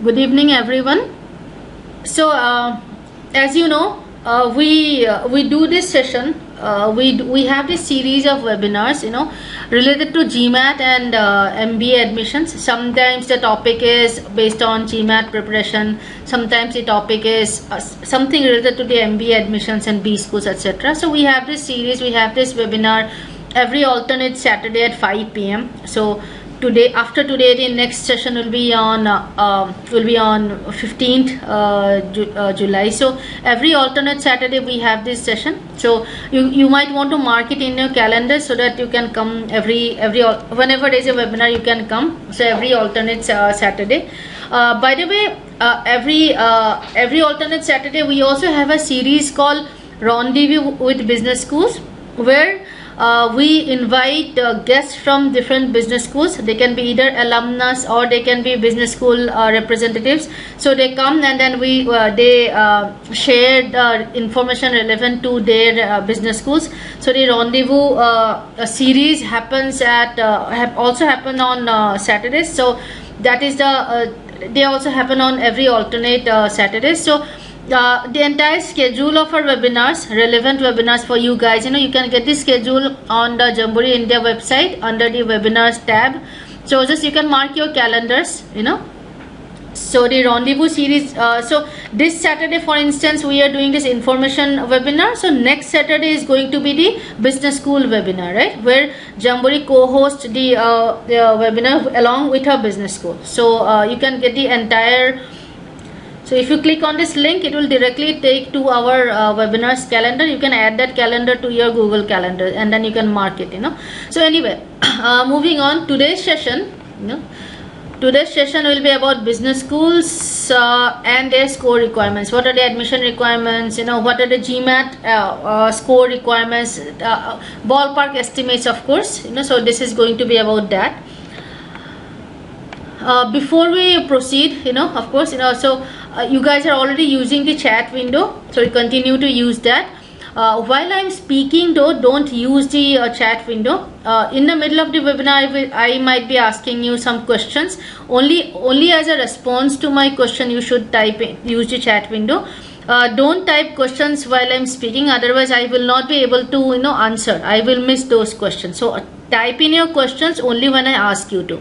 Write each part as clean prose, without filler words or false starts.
Good evening, everyone. So, as you know, we do this session. We have this series of webinars, related to GMAT and MBA admissions. Sometimes the topic is based on GMAT preparation. Sometimes the topic is something related to the MBA admissions and B schools, etc. So we have this series. We have this webinar every alternate Saturday at 5 p.m. So after today the next session will be on 15th July. So every alternate Saturday we have this session, so you might want to mark it in your calendar so that you can come whenever there is a webinar you can come. So every alternate Saturday. By the way, every alternate Saturday we also have a series called Rendezvous with Business Schools, where we invite guests from different business schools. They can be either alumnus or they can be business school representatives. So they come and then they share the information relevant to their business schools. So the rendezvous series happens also happen on Saturdays. So that is they also happen on every alternate Saturdays. So the entire schedule of our webinars, relevant webinars for you guys, you can get the schedule on the Jamboree India website under the webinars tab. So just you can mark your calendars, So the rendezvous series, so this Saturday for instance we are doing this information webinar. So next Saturday is going to be the business school webinar, right, where Jamboree co-hosts the webinar along with her business school. So you can get the entire. So if you click on this link, it will directly take to our webinars calendar. You can add that calendar to your Google Calendar and then you can mark it, So anyway, moving on, today's session will be about business schools and their score requirements. What are the admission requirements? What are the GMAT score requirements? Ballpark estimates, of course. So this is going to be about that. Before we proceed, of course, so you guys are already using the chat window, so you continue to use that. While I'm speaking though, don't use the chat window. In the middle of the webinar, I might be asking you some questions. Only as a response to my question, you should use the chat window. Don't type questions while I'm speaking, otherwise I will not be able to answer. I will miss those questions. So type in your questions only when I ask you to.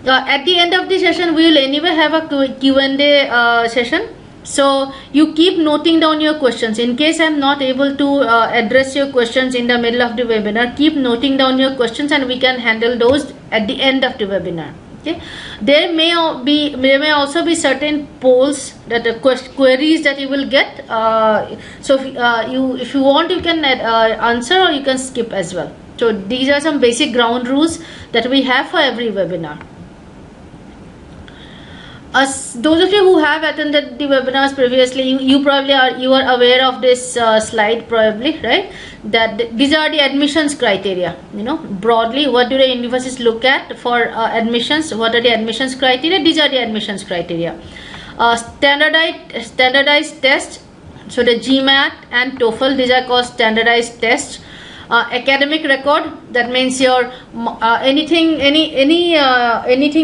At the end of the session, we will anyway have a Q&A session. So you keep noting down your questions. In case I am not able to address your questions in the middle of the webinar, keep noting down your questions and we can handle those at the end of the webinar. Okay. There may also be certain polls that queries that you will get. So if you want, you can answer or you can skip as well. So these are some basic ground rules that we have for every webinar. Those of you who have attended the webinars previously, you probably are aware of this slide probably, right? That these are the admissions criteria. Broadly, what do the universities look at for admissions? What are the admissions criteria? These are the admissions criteria. Standardized tests. So the GMAT and TOEFL, these are called standardized tests. Academic record, that means your anything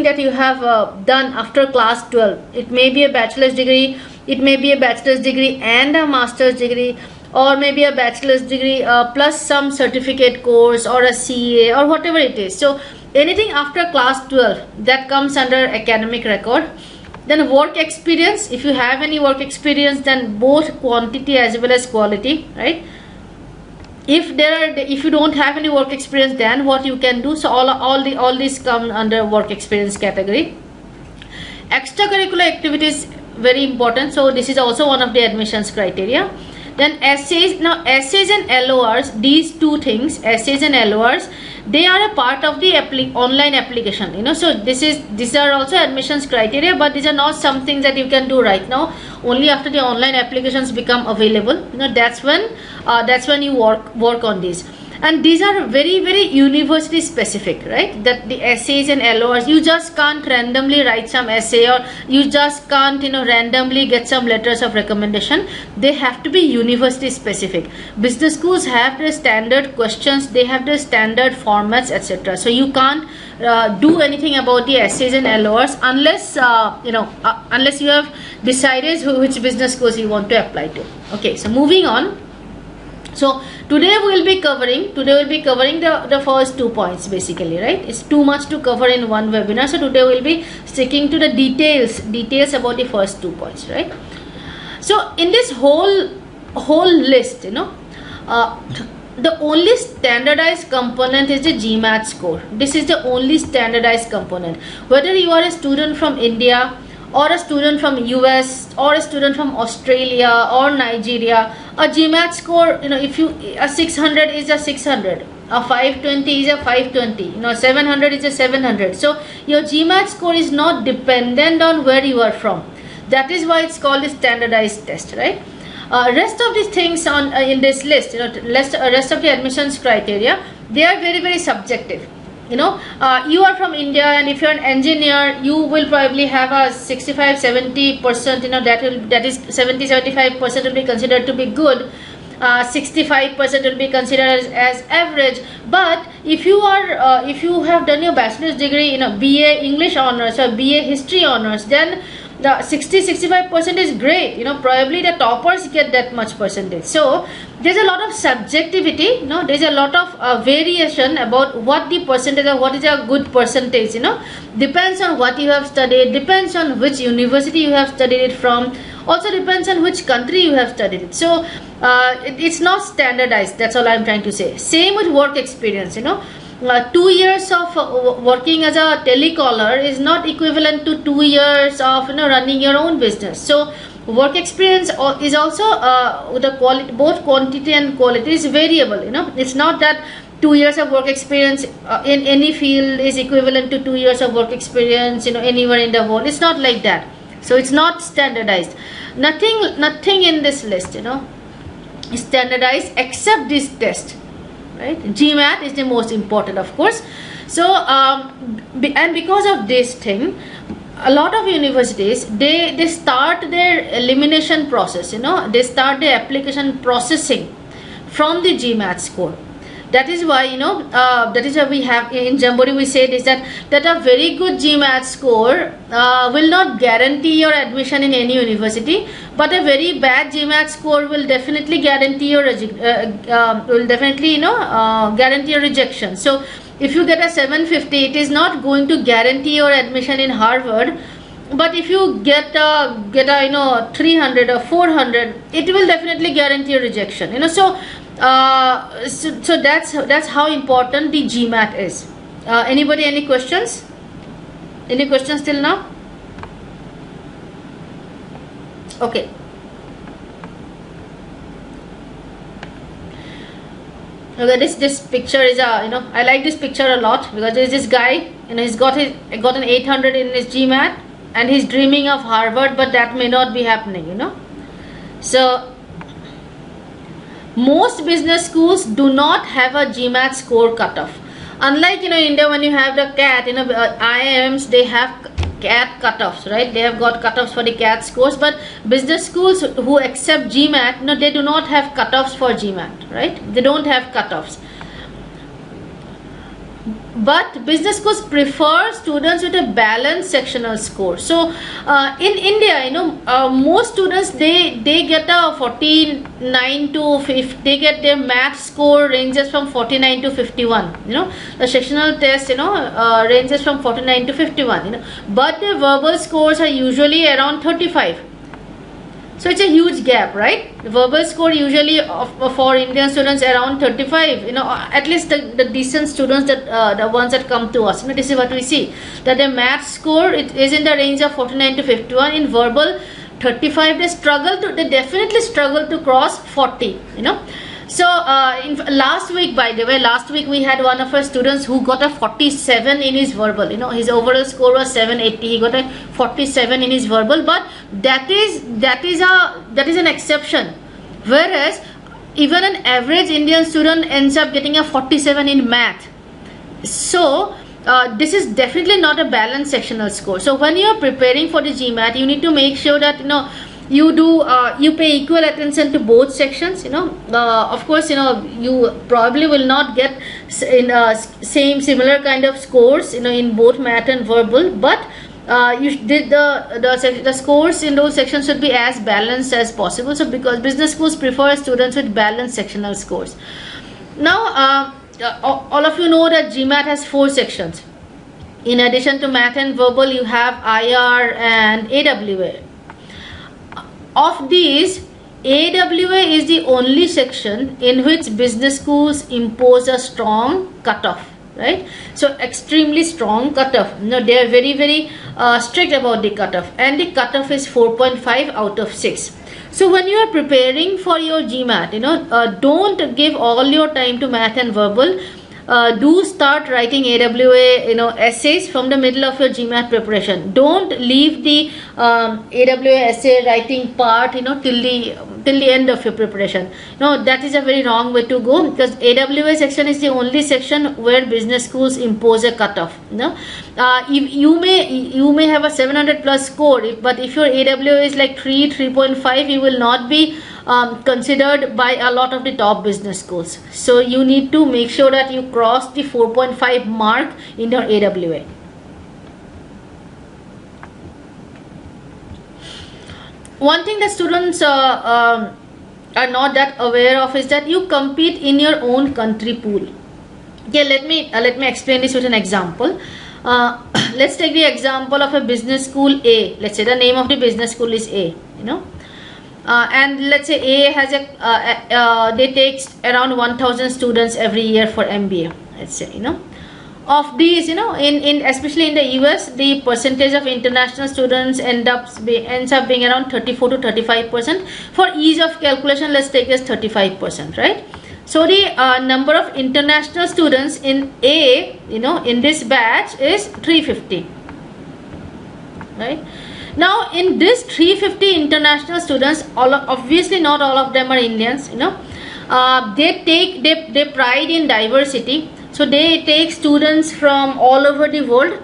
that you have done after class 12. It may be a bachelor's degree, it may be a bachelor's degree and a master's degree, or maybe a bachelor's degree plus some certificate course or a CA or whatever it is. So anything after class 12, that comes under academic record. Then work experience, if you have any work experience, then both quantity as well as quality, right? If you don't have any work experience, then what you can do, so all these come under work experience category. Extracurricular activities, very important, so this is also one of the admissions criteria. Then essays. Now essays and LORs, these two things, essays and LORs, they are a part of the online application. So these are also admissions criteria, but these are not something that you can do right now. Only after the online applications become available, that's when you work on these. and these are very university specific, right? That the essays and LORs, you just can't randomly write some essay, or you just can't randomly get some letters of recommendation. They have to be university specific. Business schools have their standard questions, they have their standard formats, etc. So you can't do anything about the essays and LORs unless unless you have decided which business schools you want to apply to. Okay, so moving on. So today we will be covering the first 2 points basically, right? It's too much to cover in one webinar, so today we will be sticking to the details about the first 2 points, right? So in this whole list, the only standardized component is the GMAT score. This is the only standardized component. Whether you are a student from India, or a student from US, or a student from Australia or Nigeria, a GMAT score, if you, a 600 is a 600, a 520 is a 520, 700 is a 700. So your GMAT score is not dependent on where you are from. That is why it's called a standardized test, right? Rest of these things on in this list, rest of the admissions criteria, they are very subjective. You are from India, and if you're an engineer, you will probably have a 65-70%, that is 70-75% will be considered to be good, 65% will be considered as average. But if you are if you have done your bachelor's degree in a BA English honors or BA history honors, then the 60-65% is great. Probably the toppers get that much percentage. So there's a lot of subjectivity, there's a lot of variation about what the percentage or what is a good percentage, depends on what you have studied, depends on which university you have studied it from, also depends on which country you have studied it. So it's not standardized, that's all I'm trying to say. Same with work experience, 2 years of working as a telecaller is not equivalent to 2 years of running your own business. So work experience is also the quality, both quantity and quality is variable. It's not that 2 years of work experience in any field is equivalent to 2 years of work experience anywhere in the world. It's not like that. So it's not standardized. Nothing in this list is standardized except this test. Right? GMAT is the most important, of course. So and because of this thing, a lot of universities, they start their elimination process, they start their application processing from the GMAT score. That is why that is why we have in Jamboree we said is that a very good GMAT score will not guarantee your admission in any university, but a very bad GMAT score will definitely guarantee your guarantee your rejection. So if you get a 750, it is not going to guarantee your admission in Harvard. But if you get a 300 or 400, it will definitely guarantee your rejection. So that's how important the GMAT is. Anybody, any questions? Any questions till now? Okay. Okay, this picture is I like this picture a lot, because there's this guy, he's got an 800 in his GMAT, and he's dreaming of Harvard, but that may not be happening. So most business schools do not have a GMAT score cutoff. Unlike India, when you have the CAT, IIMs, they have CAT cutoffs, right? They have got cutoffs for the CAT scores, but business schools who accept GMAT, they do not have cutoffs for GMAT, right? They don't have cutoffs. But business schools prefer students with a balanced sectional score. So in India, most students they get a 49 to 50. They get their math score ranges from 49 to 51. The sectional test ranges from 49 to 51. But their verbal scores are usually around 35. So it's a huge gap, right? The verbal score usually for Indian students around 35. At least the decent students, that the ones that come to us. This is what we see, that the math score it is in the range of 49 to 51. In verbal, 35. They definitely struggle to cross 40. So last week, by the way, we had one of our students who got a 47 in his verbal. His overall score was 780. He got a 47 in his verbal, but that is an exception. Whereas even an average Indian student ends up getting a 47 in math. So this is definitely not a balanced sectional score. So when you are preparing for the GMAT, you need to make sure that you pay equal attention to both sections. Of course, you probably will not get similar kind of scores in both math and verbal, but you did the scores in those sections should be as balanced as possible. So because business schools prefer students with balanced sectional scores. Now all of you know that GMAT has 4 sections. In addition to math and verbal, you have IR and AWA. Of these, AWA is the only section in which business schools impose a strong cutoff, right? So extremely strong cutoff. They are very, very strict about the cutoff, and the cutoff is 4.5 out of 6. So when you are preparing for your GMAT, don't give all your time to math and verbal. Do start writing AWA essays from the middle of your GMAT preparation. Don't leave the AWA essay writing part till the end of your preparation. That is a very wrong way to go, because AWA section is the only section where business schools impose a cutoff. You may have a 700 plus score, but if your AWA is like 3.5, you will not be considered by a lot of the top business schools. So you need to make sure that you cross the 4.5 mark in your AWA. One thing that students are not that aware of is that you compete in your own country pool. Okay, let me explain this with an example. Let's take the example of a business school A. Let's say the name of the business school is A. And let's say A has they take around 1,000 students every year for MBA. Let's say of these, especially in the US, the percentage of international students ends up being around 34 to 35%. For ease of calculation, let's take as 35%, right? So the number of international students in A, in this batch is 350, right? Now in this 350 international students, obviously not all of them are Indians. They pride in diversity. So they take students from all over the world,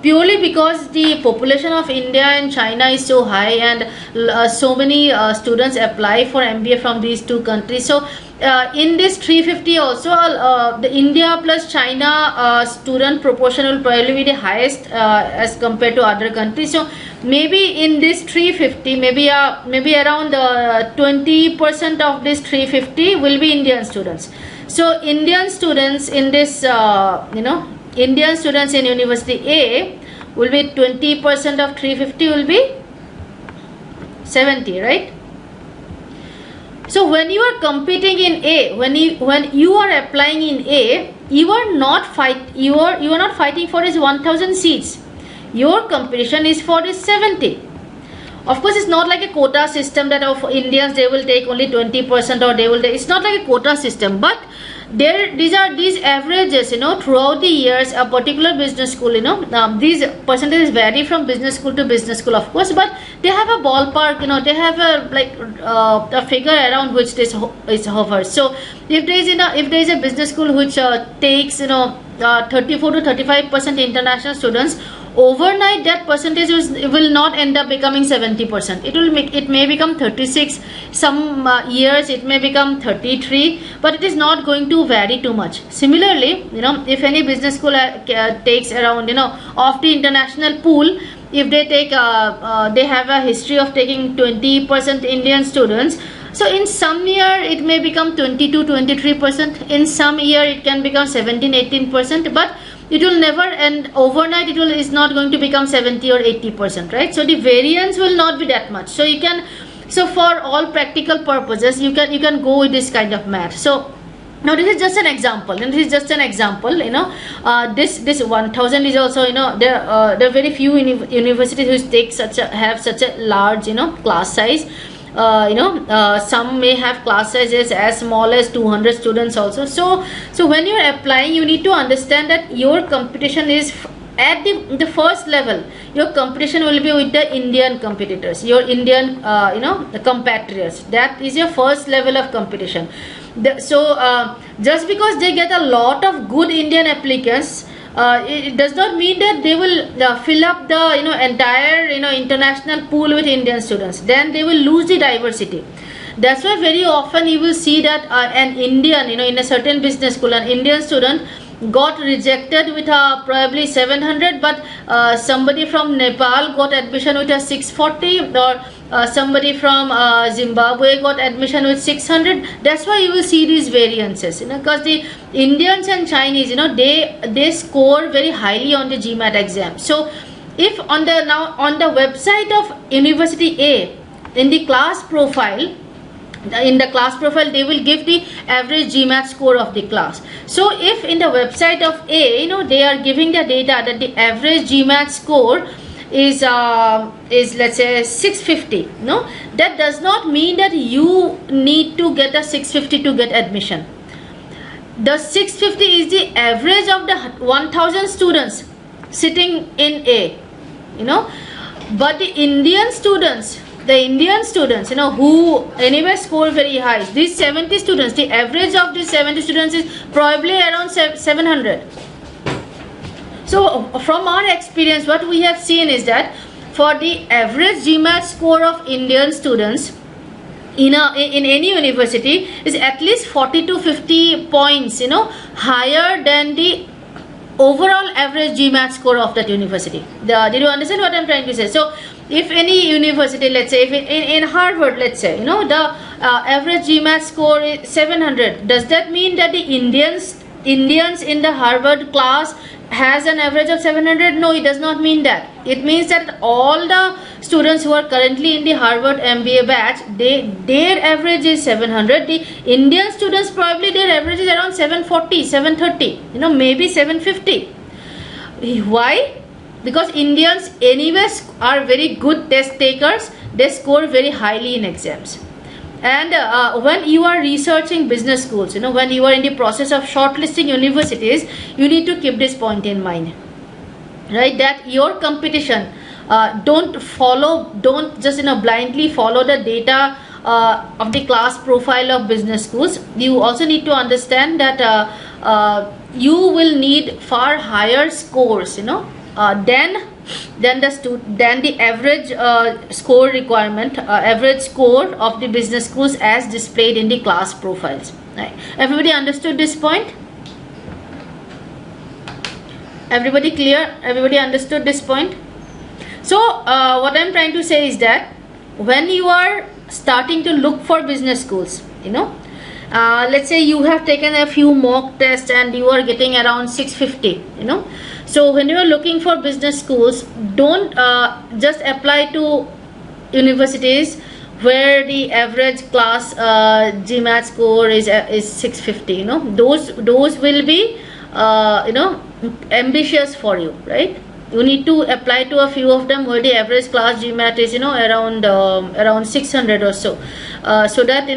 purely because the population of India and China is so high, and so many students apply for MBA from these two countries. So in this 350 also, the India plus China student proportion will probably be the highest as compared to other countries. So maybe in this 350, maybe around 20% of this 350 will be Indian students. So Indian students in this Indian students in University A will be 20% of 350 will be 70, right? So when you are competing in A, when you are applying in A, you are not fighting for this 1,000 seats. Your competition is for this 70. Of course, it's not like a quota system that of Indians they will take only 20%, or they will take, it's not like a quota system, but these averages, throughout the years. A particular business school, these percentages vary from business school to business school, of course, but they have a ballpark, they have a figure around which this is hovers. So if there is a business school which takes 34 to 35% international students, overnight that percentage will not end up becoming 70%. It may become 36. Some years it may become 33, but it is not going to vary too much. Similarly, if any business school takes around of the international pool, if they take they have a history of taking 20% Indian students, so in some year it may become 22-23%. In some year it can become 17-18%, but it will never end overnight. It is not going to become 70 or 80%, right? So the variance will not be that much. So for all practical purposes, you can go with this kind of math. So now this is just an example, and this is just an example. This 1,000 is also there are very few universities which take have such a large class size. Some may have class sizes as small as 200 students also. So when you are applying, you need to understand that your competition is at the first level, your competition will be with the Indian competitors, your Indian the compatriots. That is your first level of competition. Just because they get a lot of good Indian applicants, it does not mean that they will fill up the entire international pool with Indian students. Then they will lose the diversity. That's why very often you will see that an Indian, in a certain business school, an Indian student got rejected with probably 700, but somebody from Nepal got admission with a 640, or somebody from Zimbabwe got admission with 600. That's why you will see these variances, because the Indians and Chinese, they score very highly on the GMAT exam. So if on the website of University A, in the class profile, they will give the average GMAT score of the class. So if in the website of A, they are giving the data that the average GMAT score is let's say 650, that does not mean that you need to get a 650 to get admission. The 650 is the average of the 1000 students sitting in A, but the Indian students, who anyway score very high, these 70 students, the average of these 70 students is probably around 700. So from our experience, what we have seen is that for the average GMAT score of Indian students in any university is at least 40 to 50 points higher than the overall average GMAT score of that university. Did you understand what I'm trying to say? So if any university, let's say if in Harvard, let's say the average GMAT score is 700, does that mean that the Indians in the Harvard class has an average of 700? No, it does not mean that. It means that all the students who are currently in the Harvard MBA batch, their average is 700. The Indian students, probably their average is around 740, 730, maybe 750. Why? Because Indians anyways are very good test takers. They score very highly in exams. And when you are researching business schools, when you are in the process of shortlisting universities, you need to keep this point in mind, right? That your competition, don't just blindly follow the data of the class profile of business schools. You also need to understand that you will need far higher scores, than the average score requirement, average score of the business schools as displayed in the class profiles. Right? Everybody understood this point? Everybody clear? Everybody understood this point? So what I'm trying to say is that when you are starting to look for business schools, let's say you have taken a few mock tests and you are getting around 650, so when you are looking for business schools, don't just apply to universities where the average class GMAT score is 650. Those will be ambitious for you, right? You need to apply to a few of them where the average class GMAT is around 600 or so, so that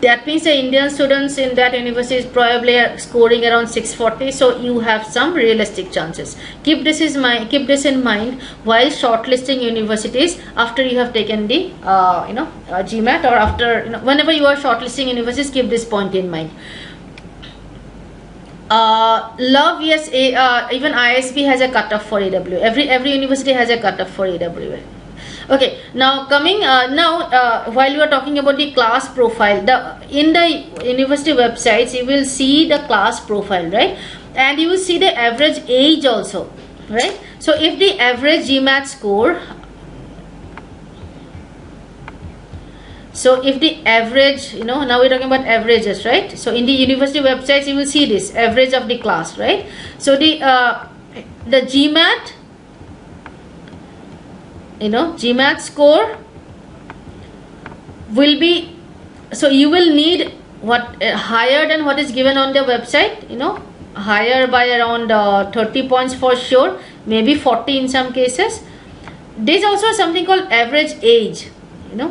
that means the Indian students in that university is probably scoring around 640. So you have some realistic chances. Keep this in mind while shortlisting universities after you have taken the GMAT, or after whenever you are shortlisting universities. Keep this point in mind. Love, yes, even ISB has a cutoff for AWA. Every university has a cutoff for AWA. Okay, now coming while you are talking about the class profile, in the university websites you will see the class profile, right? And you will see the average age also, right? So if the average GMAT score, so if the average, now we're talking about averages, right? So in the university websites you will see this average of the class, right? So the GMAT, GMAT score will be, so you will need higher than what is given on the website, higher by around 30 points for sure, maybe 40 in some cases. There's also something called average age,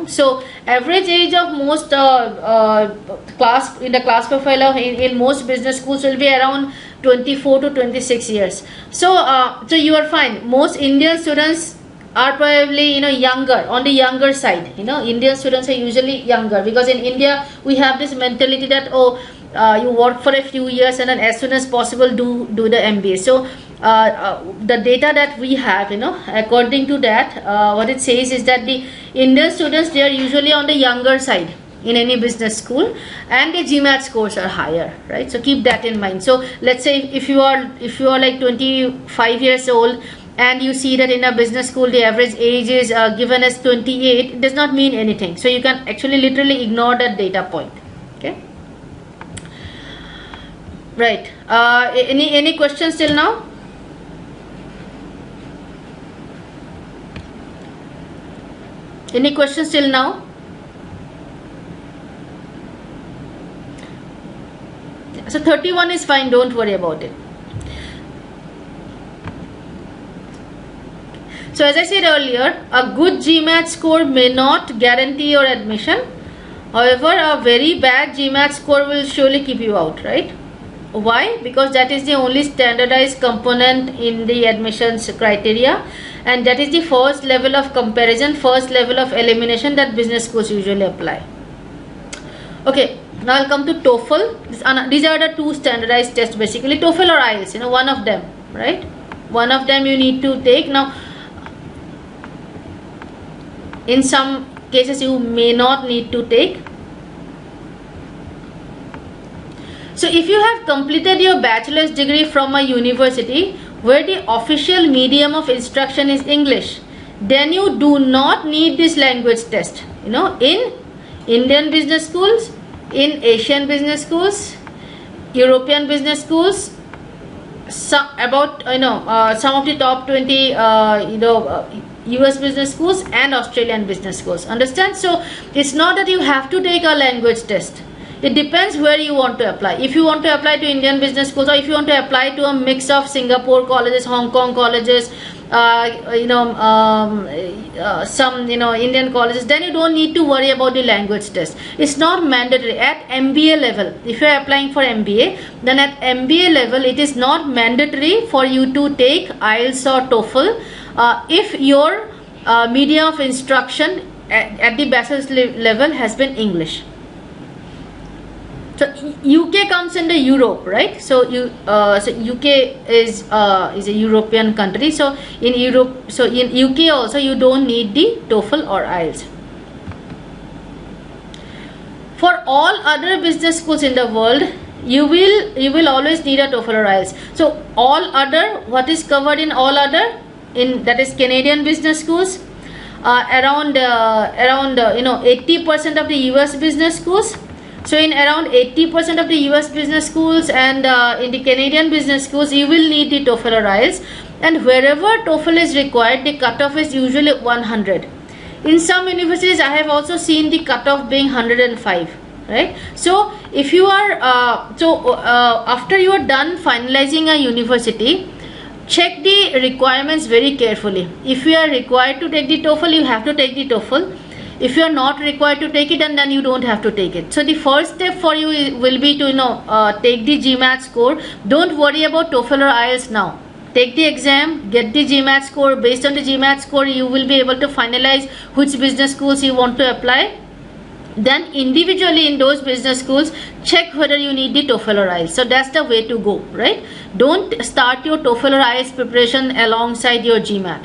so average age of most class profile in most business schools will be around 24 to 26 years. So so you are fine. Most Indian students are probably, you know, younger, on the younger side. You know, Indian students are usually younger, because in India we have this mentality that, oh, you work for a few years and then as soon as possible do the MBA. So the data that we have, you know, according to that, what it says is that the Indian students, they are usually on the younger side in any business school, and the GMAT scores are higher, right? So keep that in mind. So let's say if you are like 25 years old and you see that in a business school the average age is given as 28, it does not mean anything. So you can actually literally ignore that data point. Okay, right? Any questions till now? Any questions till now? So 31 is fine, don't worry about it. So as I said earlier, a good GMAT score may not guarantee your admission. However, a very bad GMAT score will surely keep you out, right? Why? Because that is the only standardized component in the admissions criteria, and that is the first level of comparison, first level of elimination that business schools usually apply. Okay, now I'll come to TOEFL. These are the two standardized tests basically, TOEFL or IELTS, you know, one of them, right? One of them you need to take. Now, in some cases you may not need to take. So if you have completed your bachelor's degree from a university where the official medium of instruction is English, then you do not need this language test. You know, in Indian business schools, in Asian business schools, European business schools, some of the top 20 US business schools and Australian business schools. Understand? So it's not that you have to take a language test. It depends where you want to apply. If you want to apply to Indian business schools, or if you want to apply to a mix of Singapore colleges, Hong Kong colleges, some Indian colleges, then you don't need to worry about the language test. It's not mandatory at MBA level. If you are applying for MBA, then at MBA level it is not mandatory for you to take IELTS or TOEFL if your medium of instruction at the bachelor's level has been English. So UK comes under Europe, right? So UK is a European country. So in Europe, so in UK also you don't need the TOEFL or IELTS. For all other business schools in the world, you will always need a TOEFL or IELTS. So all other, what is covered in all other, in that is Canadian business schools, around 80% of the US business schools. So in around 80% of the US business schools and in the Canadian business schools, you will need the TOEFL or IELTS, and wherever TOEFL is required, the cutoff is usually 100. In some universities, I have also seen the cutoff being 105, right? So if you are after you are done finalizing a university, check the requirements very carefully. If you are required to take the TOEFL, you have to take the TOEFL. If you are not required to take it, and then you don't have to take it. So the first step for you will be to take the GMAT score. Don't worry about TOEFL or IELTS now. Take the exam, get the GMAT score. Based on the GMAT score, you will be able to finalize which business schools you want to apply. Then individually in those business schools, check whether you need the TOEFL or IELTS. So that's the way to go, right? Don't start your TOEFL or IELTS preparation alongside your GMAT.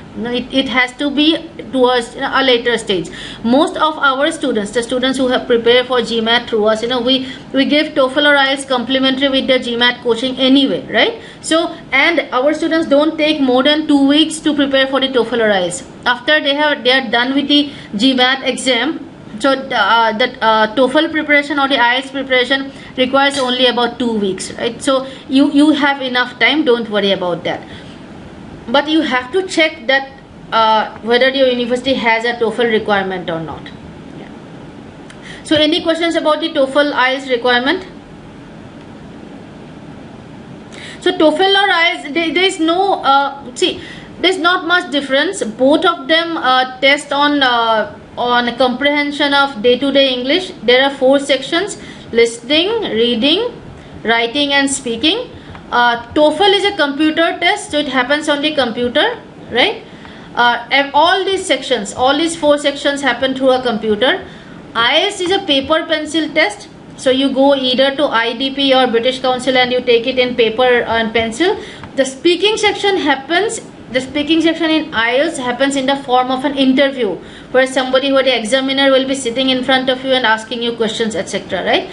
It has to be towards a later stage. Most of our students, the students who have prepared for GMAT through us, we give TOEFL or IELTS complimentary with the GMAT coaching anyway, right? So, and our students don't take more than 2 weeks to prepare for the TOEFL or IELTS. After they are done with the GMAT exam, so that TOEFL preparation or the IELTS preparation requires only about 2 weeks, right? So you have enough time, don't worry about that. But you have to check that whether your university has a TOEFL requirement or not. Yeah. So any questions about the TOEFL IELTS requirement? So TOEFL or IELTS, there is no there's not much difference. Both of them test on comprehension of day-to-day English. There are 4 sections: listening, reading, writing and speaking. TOEFL is a computer test, so it happens on the computer, right? And all these sections, all these 4 sections happen through a computer. IELTS is a paper pencil test, so you go either to IDP or British Council and you take it in paper and pencil. The speaking section happens. The speaking section in IELTS happens in the form of an interview, where somebody, where the examiner will be sitting in front of you and asking you questions, etc. Right?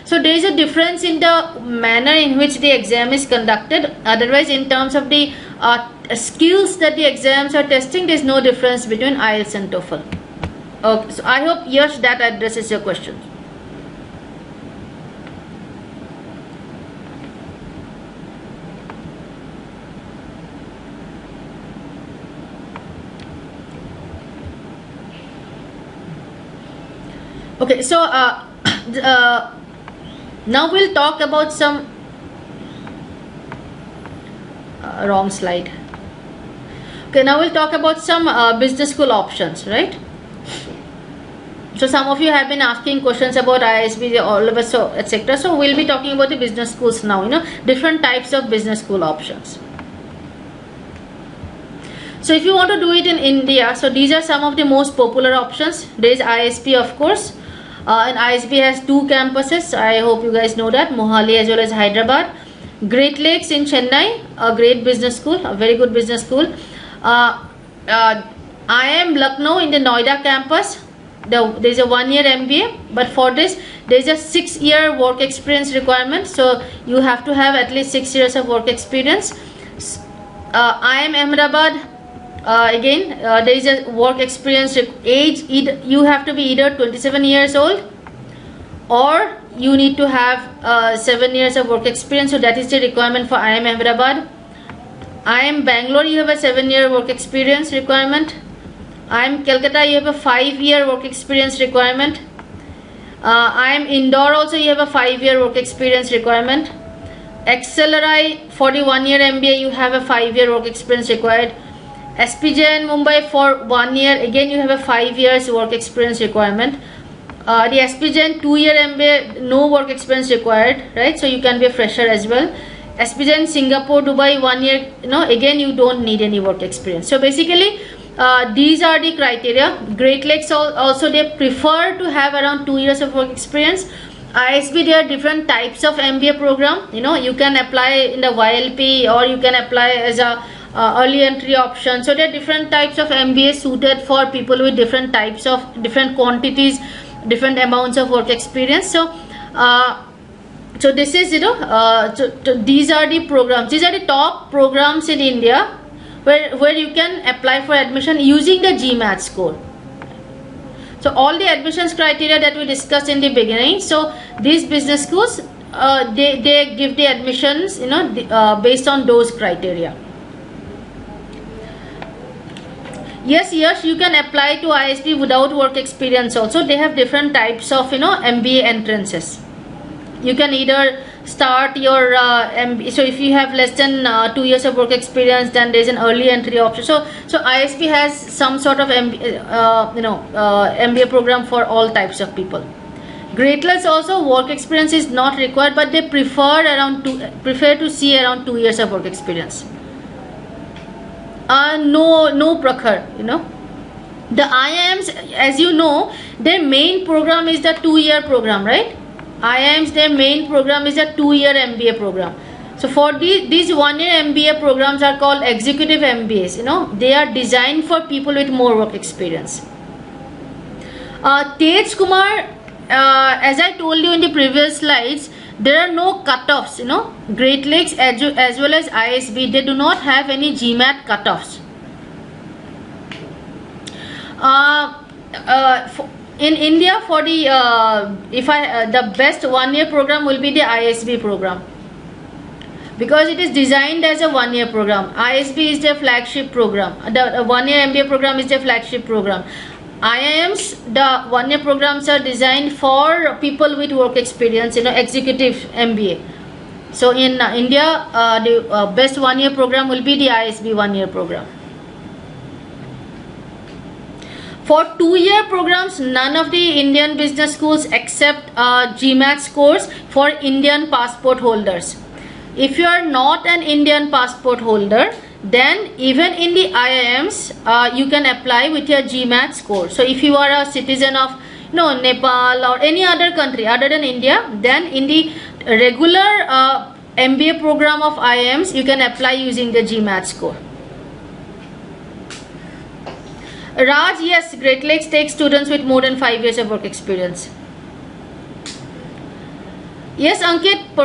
So there is a difference in the manner in which the exam is conducted. Otherwise, in terms of the skills that the exams are testing, there is no difference between IELTS and TOEFL. Okay, so I hope Yash that addresses your question. Okay, so now we'll talk about some wrong slide. Okay, now we'll talk about some business school options, right? So some of you have been asking questions about ISB, all of us, so etc. So we'll be talking about the business schools now. Different types of business school options. So if you want to do it in India, so these are some of the most popular options. There is ISB, of course. And ISB has 2 campuses. I hope you guys know that, Mohali as well as Hyderabad. Great Lakes in Chennai, a great business school, a very good business school. IIM Lucknow in the Noida campus. There is a 1-year MBA, but for this there is a 6-year work experience requirement. So you have to have at least 6 years of work experience. IIM Ahmedabad. Again, there is a work experience age. You have to be either 27 years old or you need to have 7 years of work experience. So that is the requirement for IIM Ahmedabad. IIM Bangalore, you have a 7-year work experience requirement. IIM Calcutta, you have a 5-year work experience requirement. IIM Indore also, you have a 5-year work experience requirement. XLRI for the 1-year MBA, you have a 5-year work experience required. SPJN Mumbai for 1 year, again you have a 5 years work experience requirement. The SPJN 2-year MBA, no work experience required, right? So you can be a fresher as well. SPJN Singapore, Dubai 1 year, again you don't need any work experience. So basically these are the criteria. Great Lakes also, they prefer to have around 2 years of work experience. ISB, there are different types of MBA program. You can apply in the YLP or you can apply as a early entry option. So there are different types of MBA suited for people with different types of, different quantities, different amounts of work experience. So so this is, these are the programs. These are the top programs in India where you can apply for admission using the GMAT score. So all the admissions criteria that we discussed in the beginning. So these business schools, they give the admissions, based on those criteria. Yes, you can apply to ISB without work experience also. They have different types of, MBA entrances. You can either start your MBA. So if you have less than 2 years of work experience, then there is an early entry option. So ISB has some sort of MBA program for all types of people. Great Lakes also, work experience is not required, but they prefer to see around 2 years of work experience. No Prakhar, the IIMs, as you know, their main program is the 2-year program, right? IIMs, their main program is a 2-year MBA program. So for these 1-year MBA programs are called executive MBAs. They are designed for people with more work experience. Tej Kumar, as I told you in the previous slides, there are no cutoffs. Great Lakes as well as ISB, they do not have any GMAT cutoffs. In India, for the the best 1-year program will be the ISB program, because it is designed as a 1-year program. ISB is their flagship program. The 1-year MBA program is their flagship program. IIMs, the 1-year programs are designed for people with work experience, executive MBA. So in India, the best 1-year program will be the ISB 1-year program. For 2-year programs, none of the Indian business schools accept GMAT scores for Indian passport holders. if you are not an Indian passport holder, then even in the IIMs you can apply with your GMAT score. So if you are a citizen of Nepal or any other country other than India, then in the regular MBA program of IIMs you can apply using the GMAT score. Raj, yes, Great Lakes takes students with more than 5 years of work experience. Yes, Ankit,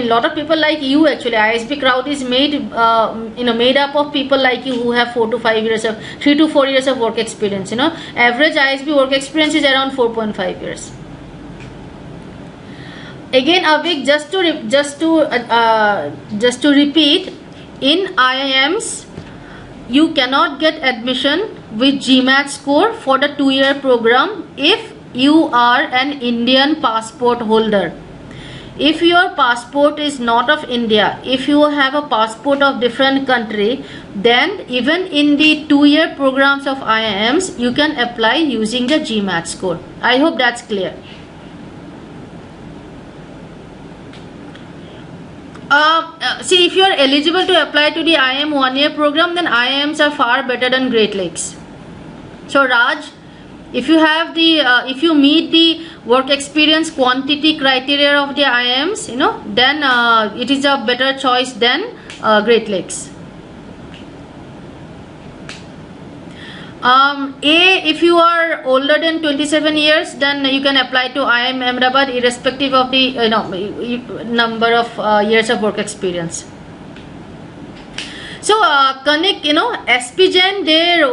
lot of people like you actually. ISB crowd is made up of people like you who have 3 to 4 years of work experience. Average ISB work experience is around 4.5 years. Again, Avik, just to repeat, in IIMs you cannot get admission with GMAT score for the 2-year program if you are an Indian passport holder. If your passport is not of India, if you have a passport of different country, then even in the 2-year programs of IIMs you can apply using the GMAT score. I hope that's clear. See, if you are eligible to apply to the IIM 1-year program, then IIMs are far better than Great Lakes. So Raj, if you have the if you meet the work experience quantity criteria of the IIMs, then it is a better choice than Great Lakes. If you are older than 27 years, then you can apply to IIM Ahmedabad irrespective of the number of years of work experience. So Kanik, SPGen, their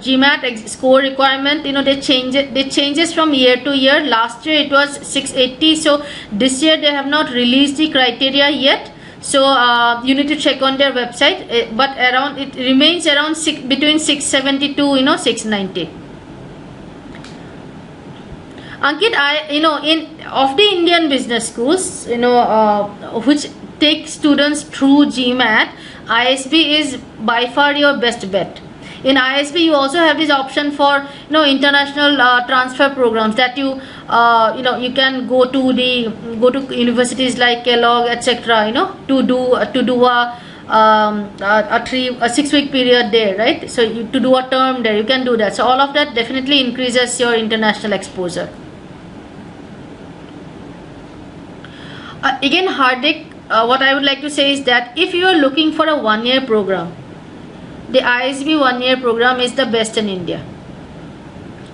GMAT score requirement, they changes from year to year. Last year it was 680, so this year they have not released the criteria yet. So you need to check on their website, but it remains around between 670 to 690. Ankit, of the Indian business schools, which take students through GMAT, ISB is by far your best bet. In ISB you also have this option for international transfer programs that you can go to universities like Kellogg, etc. to do a 6-week period there, right? So to do a term there, you can do that. So all of that definitely increases your international exposure. Again, Hardik, what I would like to say is that if you are looking for a 1-year program, the ISB 1-year program is the best in India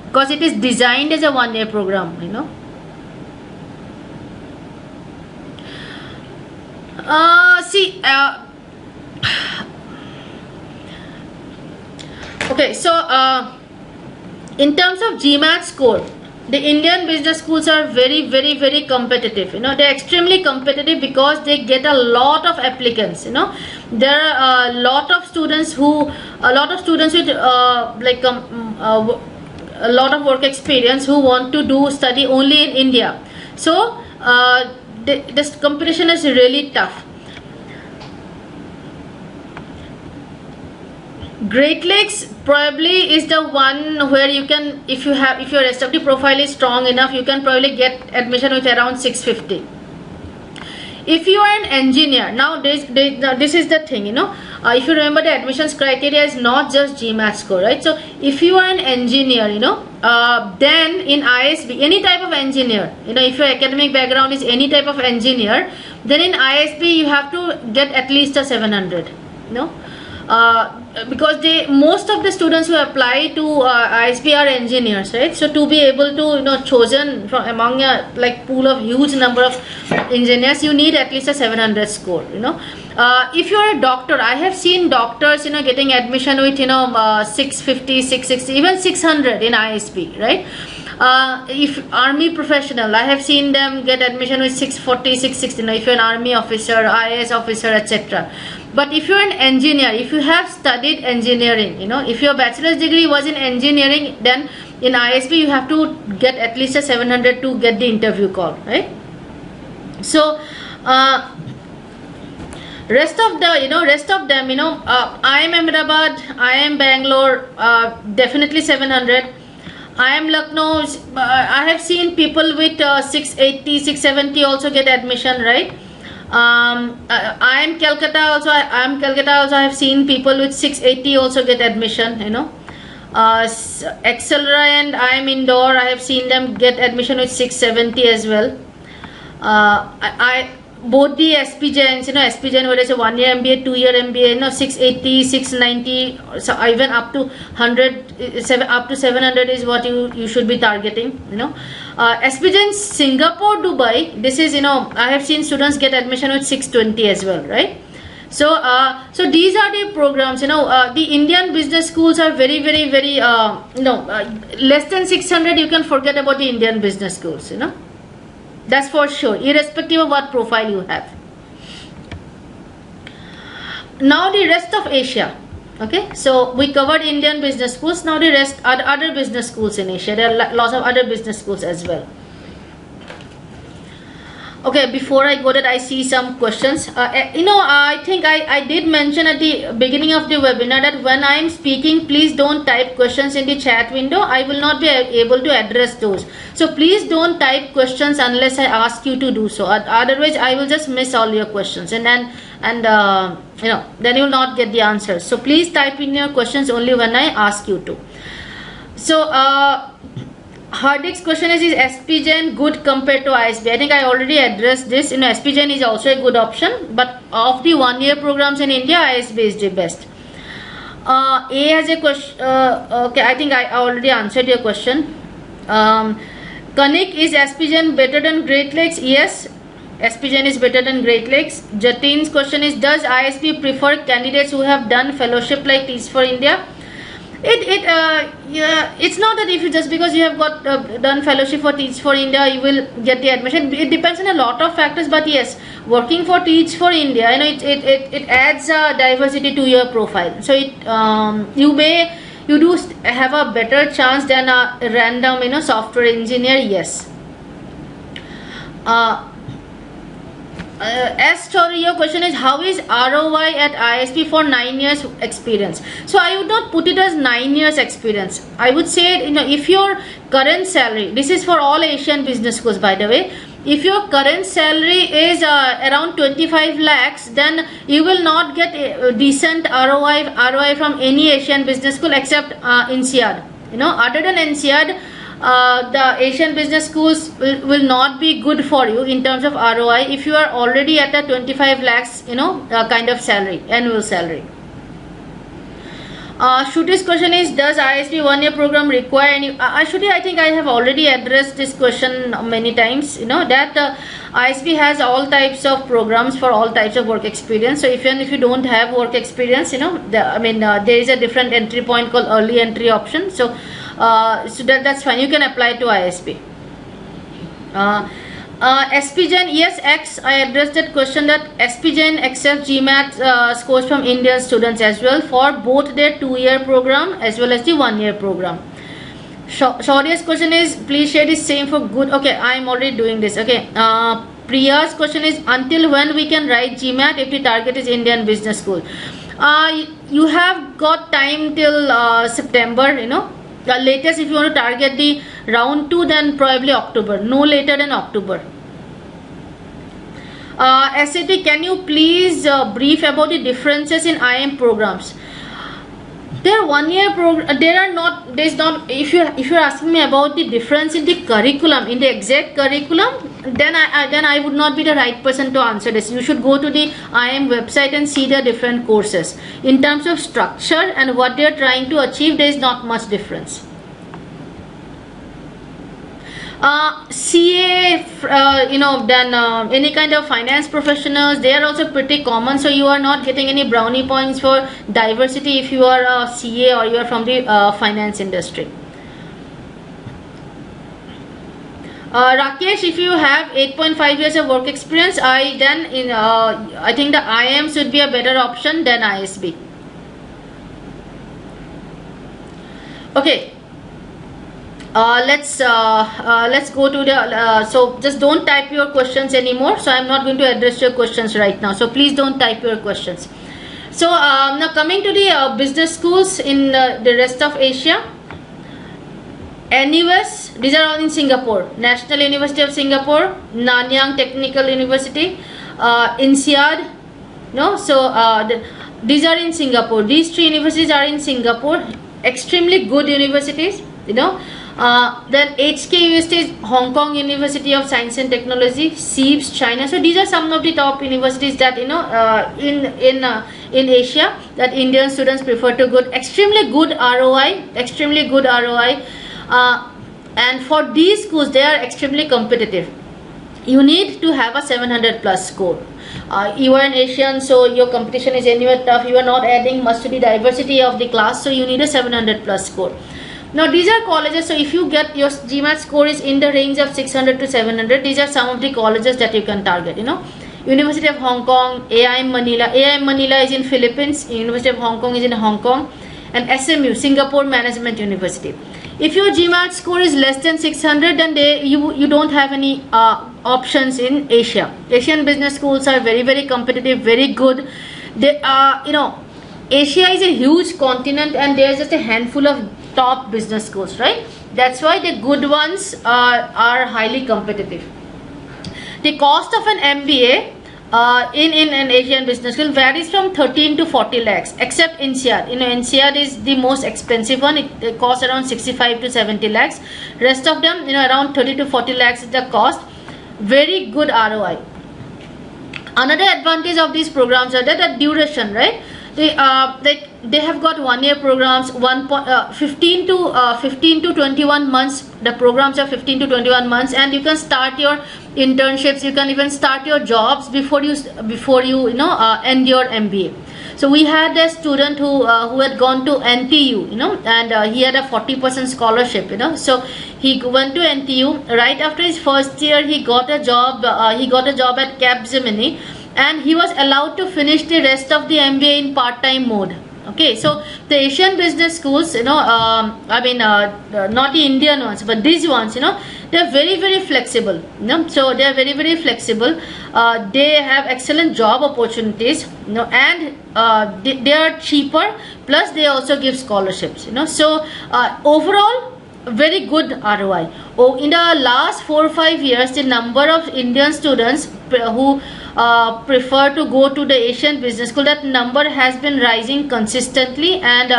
because it is designed as a 1-year program. Okay, so in terms of GMAT score, the Indian business schools are very, very, very competitive. They're extremely competitive because they get a lot of applicants. There are a lot of students with a lot of work experience who want to study only in India. So this competition is really tough. Great Lakes probably is the one where you can, if your rest of the profile is strong enough, you can probably get admission with around 650. If you are an engineer, now this is the thing, if you remember, the admissions criteria is not just GMAT score, right? So if you are an engineer, then in ISB, any type of engineer, if your academic background is any type of engineer, then in ISB you have to get at least a 700, because most of the students who apply to ISB are engineers, right? So to be able to chosen from among a pool of huge number of engineers, you need at least a 700 score. If you are a doctor, I have seen doctors getting admission with 650, 660, even 600 in ISB, right? If army professional, I have seen them get admission with 640, 660. If you're an army officer, IAS officer, etc. But if you're an engineer, if you have studied engineering, if your bachelor's degree was in engineering, then in ISB you have to get at least a 700 to get the interview call, right? So rest of them, IIM Ahmedabad, IIM Bangalore, definitely 700. IIM Lucknow, I have seen people with 680, 670 also get admission, right? IIM Calcutta also. IIM Calcutta also. I have seen people with 680 also get admission. You know, Accelera and IIM Indore. I have seen them get admission with 670 as well. I both the SP Jains, you know, SP Jain whether it's a 1 year MBA, 2 year MBA, you know, 680, 690, so even up to 100, up to 700 is what you should be targeting, you know. SP Jain Singapore, Dubai, this is, you know, I have seen students get admission with 620 as well, right? So so these are the programs, you know. The Indian business schools are very you know, less than 600, you can forget about the Indian business schools, you know. That's for sure, irrespective of what profile you have. Now the rest of Asia. Okay, so we covered Indian business schools. Now the rest are other business schools in Asia. There are lots of other business schools as well. Okay, before I go that, I see some questions. You know, I think I did mention at the beginning of the webinar that when I am speaking, please don't type questions in the chat window. I will not be able to address those. So please don't type questions unless I ask you to do so. Otherwise, I will just miss all your questions, and you know, then you will not get the answers. So please type in your questions only when I ask you to. So Hardik's question is SP Jain good compared to ISB? I think I already addressed this. You know, SP Jain is also a good option, but of the 1 year programs in India, ISB is the best. A has a question. Okay, I think I already answered your question. Kanik, is SP Jain better than Great Lakes? Yes, SP Jain is better than Great Lakes. Jatin's question is, does ISB prefer candidates who have done fellowship like Teach for India? Yeah, it's not that if you just because you have got done fellowship for Teach for India, you will get the admission. It depends on a lot of factors, but yes, working for Teach for India, you know, it adds diversity to your profile. So you do have a better chance than a random, you know, software engineer. Yes. Story, your question is, how is ROI at ISB for 9 years experience? So I would not put it as 9 years experience. I would say, you know, if your current salary, this is for all Asian business schools by the way, if your current salary is around 25 lakhs, then you will not get a decent ROI from any Asian business school except INSEAD. You know, other than INSEAD, the Asian business schools will not be good for you in terms of ROI if you are already at a 25 lakhs, you know, kind of salary, annual salary. Shruti's question is, does ISB 1 year program require any? Shruti, I think I have already addressed this question many times. You know that ISB has all types of programs for all types of work experience. So even if you don't have work experience, you know, there is a different entry point called early entry option. So that's fine. You can apply to ISB. SP Jain, yes, X, I addressed that question that SP Jain accepts GMAT scores from Indian students as well for both their 2 year program as well as the 1 year program. Shaurya's question is, please share the same for good. Okay, I am already doing this. Okay. Priya's question is, until when we can write GMAT if the target is Indian business school? You have got time till September, you know. The latest, if you want to target the round 2, then probably October, no later than October. SAT, can you please brief about the differences in IIM programs? There are 1 year program. There's not. If you're asking me about the difference in the curriculum, in the exact curriculum, then I would not be the right person to answer this. You should go to the IIM website and see the different courses. In terms of structure and what they are trying to achieve, there is not much difference. CA, you know, then any kind of finance professionals, they are also pretty common. So you are not getting any brownie points for diversity if you are a CA or you are from the finance industry. Rakesh, if you have 8.5 years of work experience, I think the IIM should be a better option than ISB. Okay. Let's go to the so just don't type your questions anymore. So I'm not going to address your questions right now, so please don't type your questions. So now coming to the business schools in the rest of Asia. NUS, these are all in Singapore. National University of Singapore, Nanyang Technical University, INSEAD. No, so these are in Singapore. These three universities are in Singapore. Extremely good universities. Then HK University is Hong Kong University of Science and Technology, SEABS China. So these are some of the top universities that in Asia that Indian students prefer to go. Extremely good ROI, and for these schools they are extremely competitive. You need to have a 700 plus score. You are an Asian, so your competition is anyway tough. You are not adding much to the diversity of the class, so you need a 700 plus score. Now these are colleges, so if you get your GMAT score is in the range of 600 to 700, these are some of the colleges that you can target. University of Hong Kong, AIM Manila is in Philippines, University of Hong Kong is in Hong Kong, and SMU, Singapore Management University. If your GMAT score is less than 600, then you don't have any options in Asia. Asian business schools are very, very competitive, very good. They Asia is a huge continent, and there's just a handful of top business schools, right? That's why the good ones are highly competitive. The cost of an MBA in an Asian business school varies from 13 to 40 lakhs, except INSEAD. INSEAD is the most expensive one. It costs around 65 to 70 lakhs. Rest of them, around 30 to 40 lakhs is the cost. Very good ROI. Another advantage of these programs are that the duration, right? They have got 1 year programs, 15 to 21 months. The programs are 15 to 21 months, and you can start your internships. You can even start your jobs before you end your MBA. So we had a student who had gone to NTU, and he had a 40% scholarship, So he went to NTU. Right after his first year, he got a job. He got a job at Capgemini, and he was allowed to finish the rest of the MBA in part-time mode. Okay, so the Asian business schools, not the Indian ones, but these ones, they're very, very flexible. So they're very, very flexible. They have excellent job opportunities, and they are cheaper. Plus, they also give scholarships. So overall, very good ROI. In the last 4 or 5 years, the number of Indian students who prefer to go to the Asian business school, that number has been rising consistently, and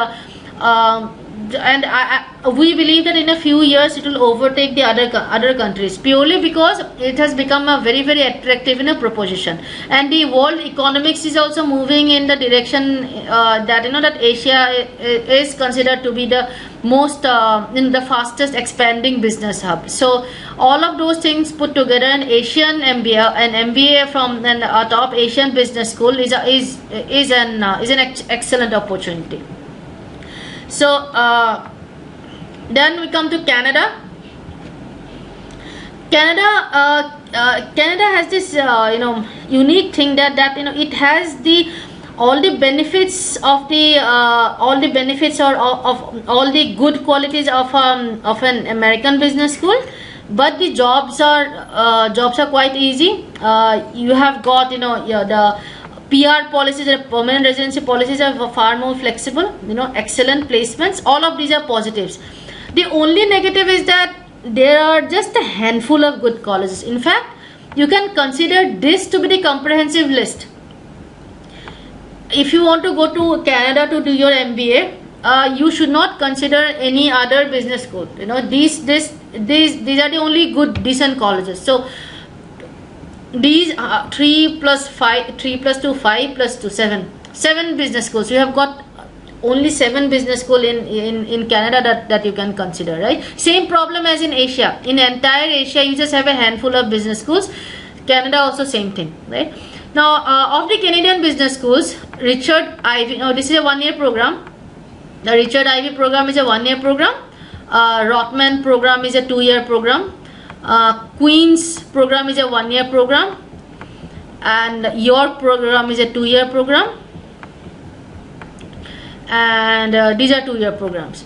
we believe that in a few years it will overtake the other countries, purely because it has become a very, very attractive proposition, and the world economics is also moving in the direction that Asia is considered to be the most the fastest expanding business hub. So all of those things put together, an MBA from a top Asian business school is an excellent opportunity. So then we come to Canada. Canada has this unique thing that it has all the benefits of all the good qualities of an American business school, but the jobs are quite easy. You have got the PR policies and permanent residency policies are far more flexible. Excellent placements. All of these are positives. The only negative is that there are just a handful of good colleges. In fact, you can consider this to be the comprehensive list. If you want to go to Canada to do your MBA, you should not consider any other business school. These are the only good decent colleges. So these are 3 plus 2, 5 plus 2, 7 business schools. You have got only 7 business school in Canada that you can consider, right? Same problem as in Asia. In entire Asia, you just have a handful of business schools. Canada also same thing, right? Now, of the Canadian business schools, Richard Ivy, this is a 1 year program. The Richard Ivy program is a 1 year program. Rotman program is a 2 year program. Queen's program is a 1 year program. And York program is a 2 year program. And these are 2 year programs.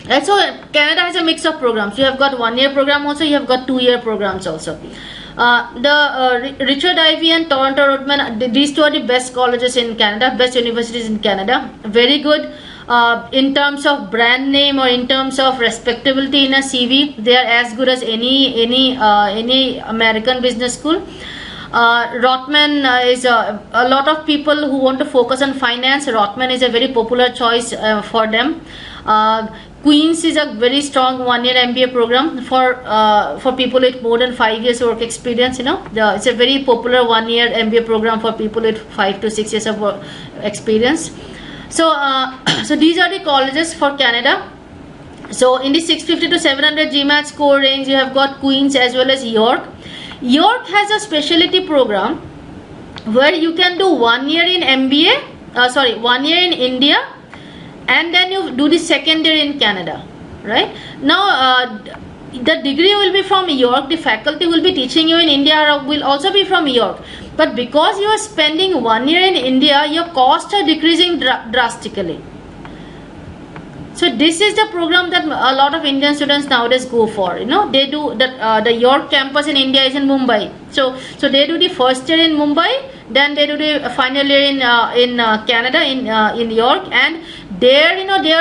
And so Canada has a mix of programs. You have got 1 year program also, you have got 2 year programs also. Richard Ivy and Toronto Rotman, these two are the best colleges in Canada, best universities in Canada. Very good in terms of brand name or in terms of respectability in a CV. They are as good as any American business school. Rotman is a lot of people who want to focus on finance. Rotman is a very popular choice for them. Queen's is a very strong 1-year MBA program for people with more than 5 years work experience. It's a very popular 1-year MBA program for people with 5 to 6 years of work experience. So so these are the colleges for Canada. So in the 650 to 700 GMAT score range, you have got Queen's as well as York. York has a specialty program where you can do 1 year in MBA, 1 year in India, and then you do the second year in Canada, right? Now the degree will be from York, the faculty will be teaching you in India will also be from York, but because you are spending 1 year in India, your costs are decreasing drastically. So this is the program that a lot of Indian students nowadays go for. They do that. The York campus in India is in Mumbai. So they do the first year in Mumbai, then they do the final year in Canada in York, and there they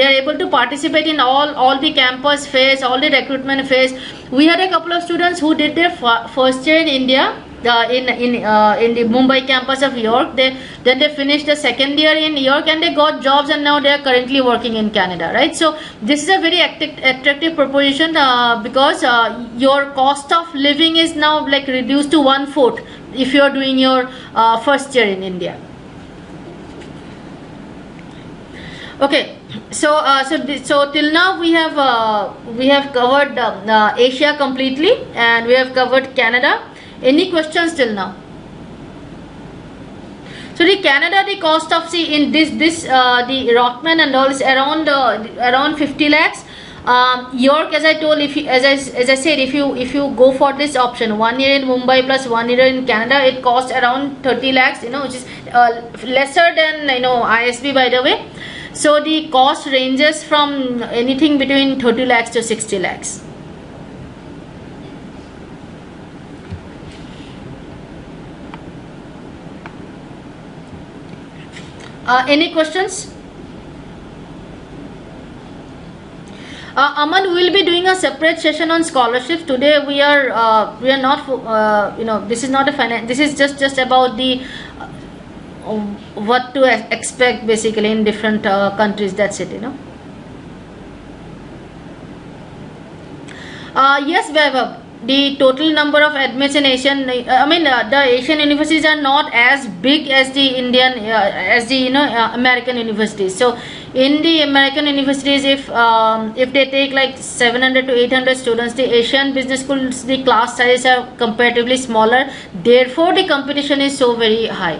are able to participate in all the campus phase, all the recruitment phase. We had a couple of students who did their first year in India. In the Mumbai campus of York, then they finished the second year in York and they got jobs, and now they are currently working in Canada, right? So this is a very attractive proposition because your cost of living is now like reduced to 1/4 if you are doing your first year in India. Okay, so till now we have covered Asia completely, and we have covered Canada. Any questions till now? So the Canada, the cost of in the Rotman and all is around 50 lakhs. York, as I told, as I said, if you go for this option, 1 year in Mumbai plus 1 year in Canada, it costs around 30 lakhs. Which is lesser than ISB, by the way. So the cost ranges from anything between 30 lakhs to 60 lakhs. Any questions? Aman, we will be doing a separate session on scholarships. Today we are not this is not a finance, this is just about the what to expect basically in different countries. That's it. Yes, Vaibhav. The total number of admits in Asian, the Asian universities are not as big as the Indian, American universities. So in the American universities, if they take like 700 to 800 students, the Asian business schools, the class sizes are comparatively smaller. Therefore, the competition is so very high.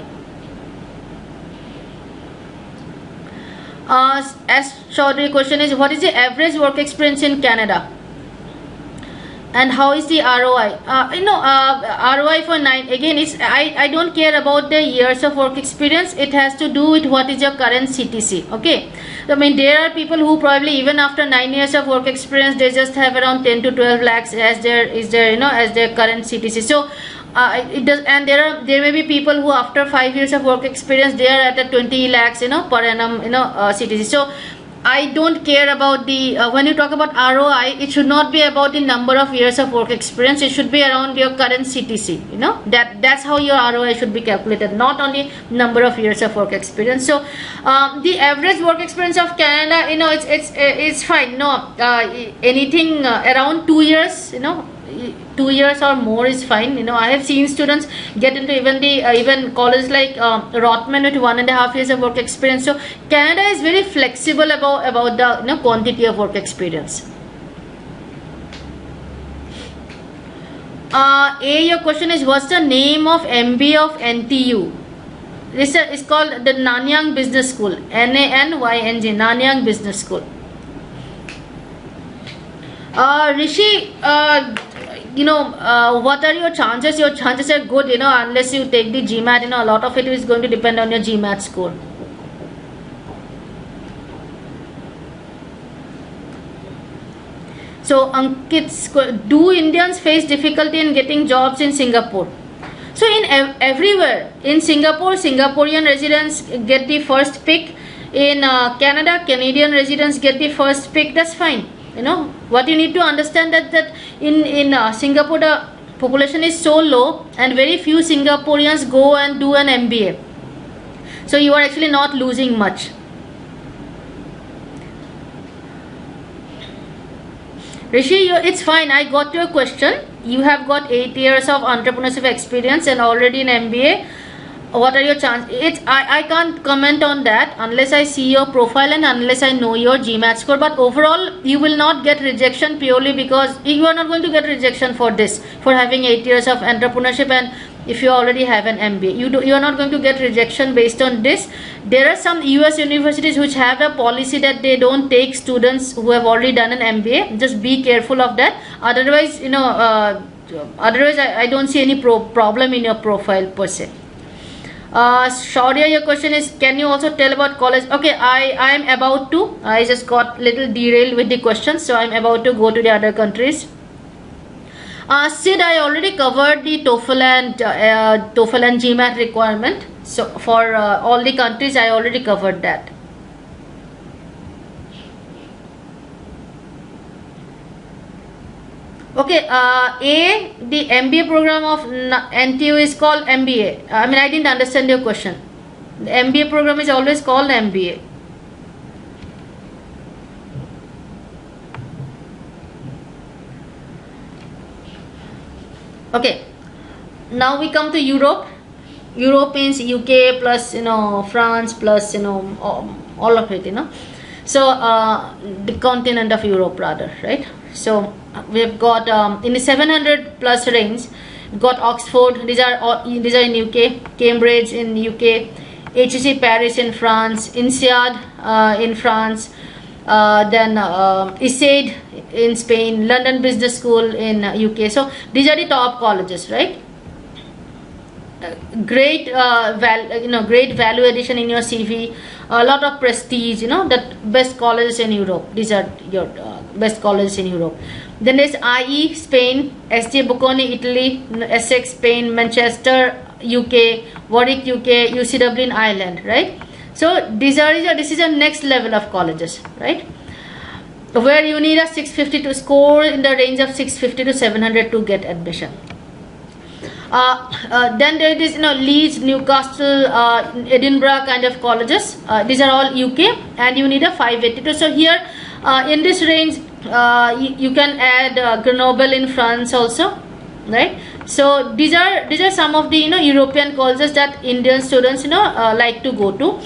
As Chaudhary, question is, what is the average work experience in Canada? And how is the ROI? ROI for 9, again, I don't care about the years of work experience. It has to do with what is your current CTC. Okay, there are people who probably even after 9 years of work experience, they just have around 10 to 12 lakhs as their current CTC. So it does, and there may be people who after 5 years of work experience, they are at a 20 lakhs per annum CTC. So I don't care about the when you talk about ROI, it should not be about the number of years of work experience. It should be around your current CTC. That's how your ROI should be calculated, not only number of years of work experience. So the average work experience of Canada, it's fine. Anything around 2 years, 2 years or more is fine. I have seen students get into even colleges like Rotman with 1.5 years of work experience. So Canada is very flexible about the quantity of work experience. Your question is, what's the name of MBA of NTU? This is called the Nanyang Business School. NANYNG, Nanyang Business School. Rishi, what are your chances? Your chances are good, unless you take the GMAT. A lot of it is going to depend on your GMAT score. So Ankit, do Indians face difficulty in getting jobs in Singapore? So everywhere in Singapore, Singaporean residents get the first pick. In Canada, Canadian residents get the first pick. That's fine. What you need to understand that in Singapore, Population is so low, and very few Singaporeans go and do an MBA. So you are actually not losing much. Rishi, it's fine. I got your question. You have got 8 years of entrepreneurship experience and already an MBA. What are your chances? I can't comment on that unless I see your profile and unless I know your GMAT score. But overall, you will not get rejection purely because you are not going to get rejection for this, for having 8 years of entrepreneurship. And if you already have an MBA, you are not going to get rejection based on this. There are some US universities which have a policy that they don't take students who have already done an MBA. Just be careful of that. Otherwise, I don't see any problem in your profile per se. Shaurya, your question is, can you also tell about college? Okay, I am about to. I just got little derailed with the questions, so I am about to go to the other countries. Sid, I already covered the TOEFL and GMAT requirement. So for all the countries, I already covered that. Okay, the MBA program of NTU is called MBA. I mean, I didn't understand your question. The MBA program is always called MBA. Okay, now we come to Europe. Europe means UK plus France plus all of it, So the continent of Europe rather, right? So we have got in the 700 plus range, got Oxford. These are in UK, Cambridge in UK, HEC Paris in France, INSEAD in France, then ISAID in Spain, London Business School in UK. So these are the top colleges, right? Great great value addition in your CV, a lot of prestige, the best colleges in Europe. These are your best colleges in Europe. Then there's IE Spain, SJ Bocconi Italy, Essex Spain, Manchester UK, Warwick UK, UC Dublin Ireland, right? So this is a next level of colleges, right, where you need a 650 to score in the range of 650 to 700 to get admission. Then there is Leeds, Newcastle, Edinburgh kind of colleges. These are all UK, and you need a 582. So here in this range you can add Grenoble in France also, right? So these are some of the European colleges that Indian students like to go to.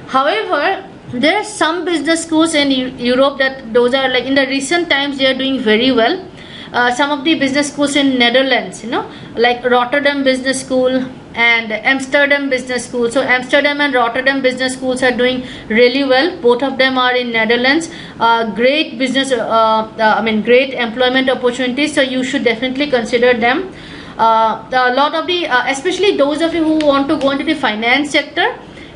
However, there are some business schools in Europe that those are like in the recent times they are doing very well. Some of the business schools in Netherlands, like Rotterdam Business School and Amsterdam Business School. So Amsterdam and Rotterdam Business Schools are doing really well. Both of them are in Netherlands. Great business, great employment opportunities. So you should definitely consider them. A lot of the, especially those of you who want to go into the finance sector,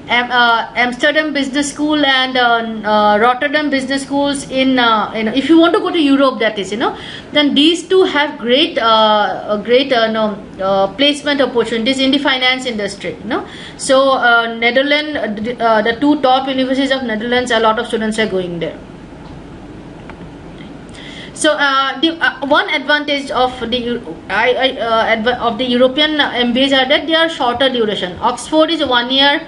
Amsterdam Business School and Rotterdam Business Schools in if you want to go to Europe, that is then these two have great placement opportunities in the finance industry. So Netherlands, the two top universities of Netherlands, a lot of students are going there. So the one advantage of the European MBAs are that they are shorter duration. Oxford is 1 year,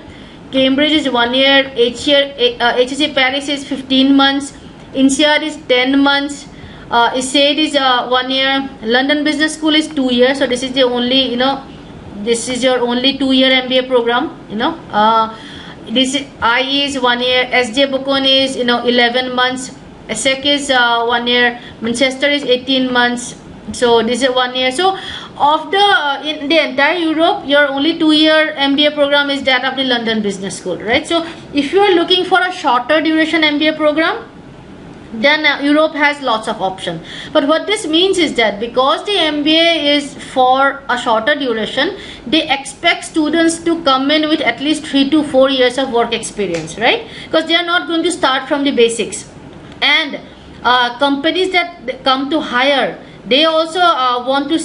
Cambridge is 1 year, HEC Paris is 15 months, INSEAD is 10 months, ISAID is 1 year, London Business School is 2 years. So this is the only this is your only 2-year MBA program. This IE is 1 year, SJ Bocconi is 11 months, ESSEC is 1 year, Manchester is 18 months. So this is 1 year. So of in the entire Europe, your only 2-year MBA program is that of the London Business School, right? So if you are looking for a shorter duration MBA program, then Europe has lots of options. But what this means is that because the MBA is for a shorter duration, they expect students to come in with at least 3 to 4 years of work experience, right? Because they are not going to start from the basics. And companies that come to hire, They also want to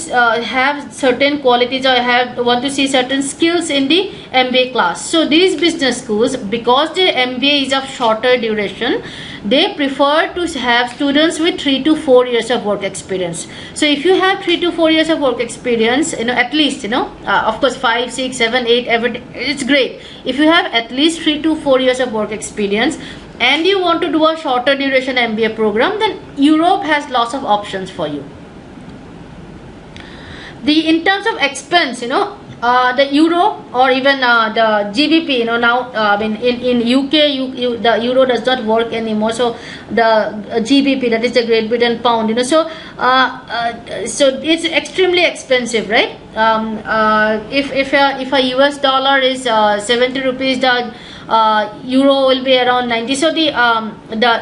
have certain qualities or want to see certain skills in the MBA class. So these business schools, because the MBA is of shorter duration, they prefer to have students with 3 to 4 years of work experience. So if you have 3 to 4 years of work experience, at least, of course 5, 6, 7, 8, it's great. If you have at least 3 to 4 years of work experience and you want to do a shorter duration MBA program, then Europe has lots of options for you. In terms of expense, the euro or even the GBP, now in UK, the euro does not work anymore. So the GBP, that is the Great Britain pound, so it's extremely expensive, right? If a US dollar is 70 rupees, the euro will be around 90. So the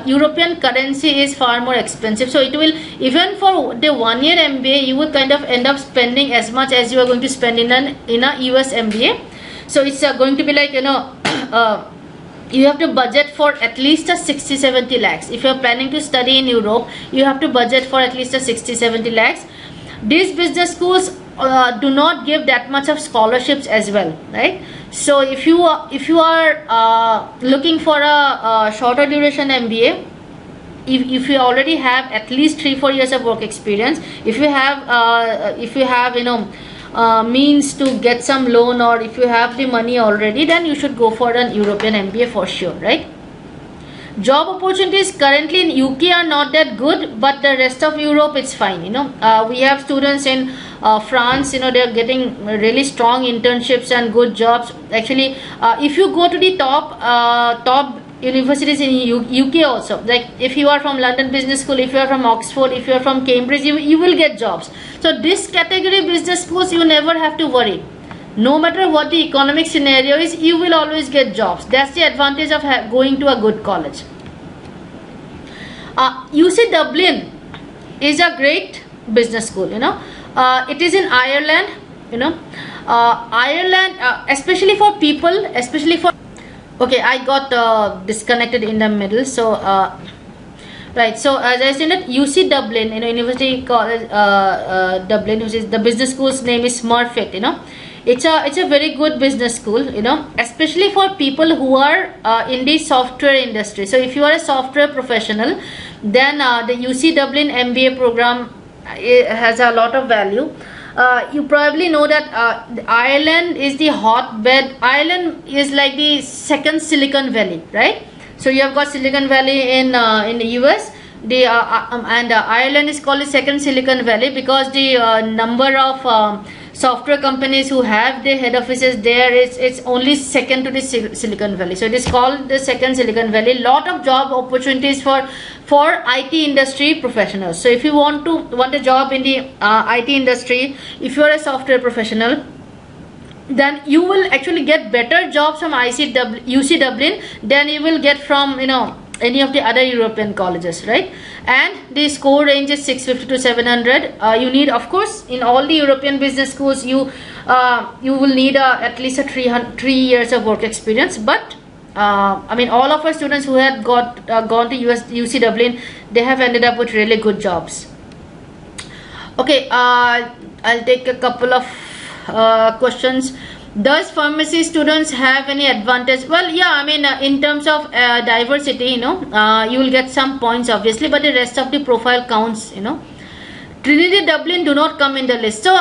European currency is far more expensive. So it will, even for the 1 year MBA, you would kind of end up spending as much as you are going to spend in a US MBA. So it's going to be like, you have to budget for at least a 60-70 lakhs. If you are planning to study in Europe, you have to budget for at least a 60-70 lakhs. These business schools do not give that much of scholarships as well, right? So if you are looking for a shorter duration MBA, if you already have at least 3-4 years of work experience, if you have means to get some loan, or if you have the money already, then you should go for an European MBA for sure, right? Job opportunities currently in UK are not that good, but the rest of Europe it's fine. We have students in France, they're getting really strong internships and good jobs. Actually, if you go to the top universities in UK also, like if you are from London Business School, if you are from Oxford, if you are from Cambridge, you will get jobs. So this category business schools, you never have to worry. No matter what the economic scenario is, you will always get jobs. That's the advantage of going to a good college. UC Dublin is a great business school. It is in Ireland. Ireland, especially for people, okay, I got disconnected in the middle. So right, so as I said, that UC Dublin, University College Dublin, which is the business school's name is Smurfit. It's a very good business school, especially for people who are in the software industry. So if you are a software professional, then the UC Dublin MBA program has a lot of value. You probably know that Ireland is the hotbed. Ireland is like the second Silicon Valley, right? So you have got Silicon Valley in the US. And Ireland is called the second Silicon Valley because the number of software companies who have their head offices there, it's only second to the Silicon Valley. So it is called the second Silicon Valley. Lot of job opportunities for IT industry professionals. So if you want a job in the IT industry, if you are a software professional, then you will actually get better jobs from UC Dublin than you will get from any of the other European colleges, right? And the score range is 650 to 700. You need, of course, in all the European business schools, you will need at least a 3 years of work experience. But I mean, all of our students who had gone to UC Dublin, they have ended up with really good jobs. Okay, I'll take a couple of questions. Does pharmacy students have any advantage? Well, yeah, I mean, in terms of diversity, you will get some points obviously, but the rest of the profile counts. Trinity Dublin do not come in the list. So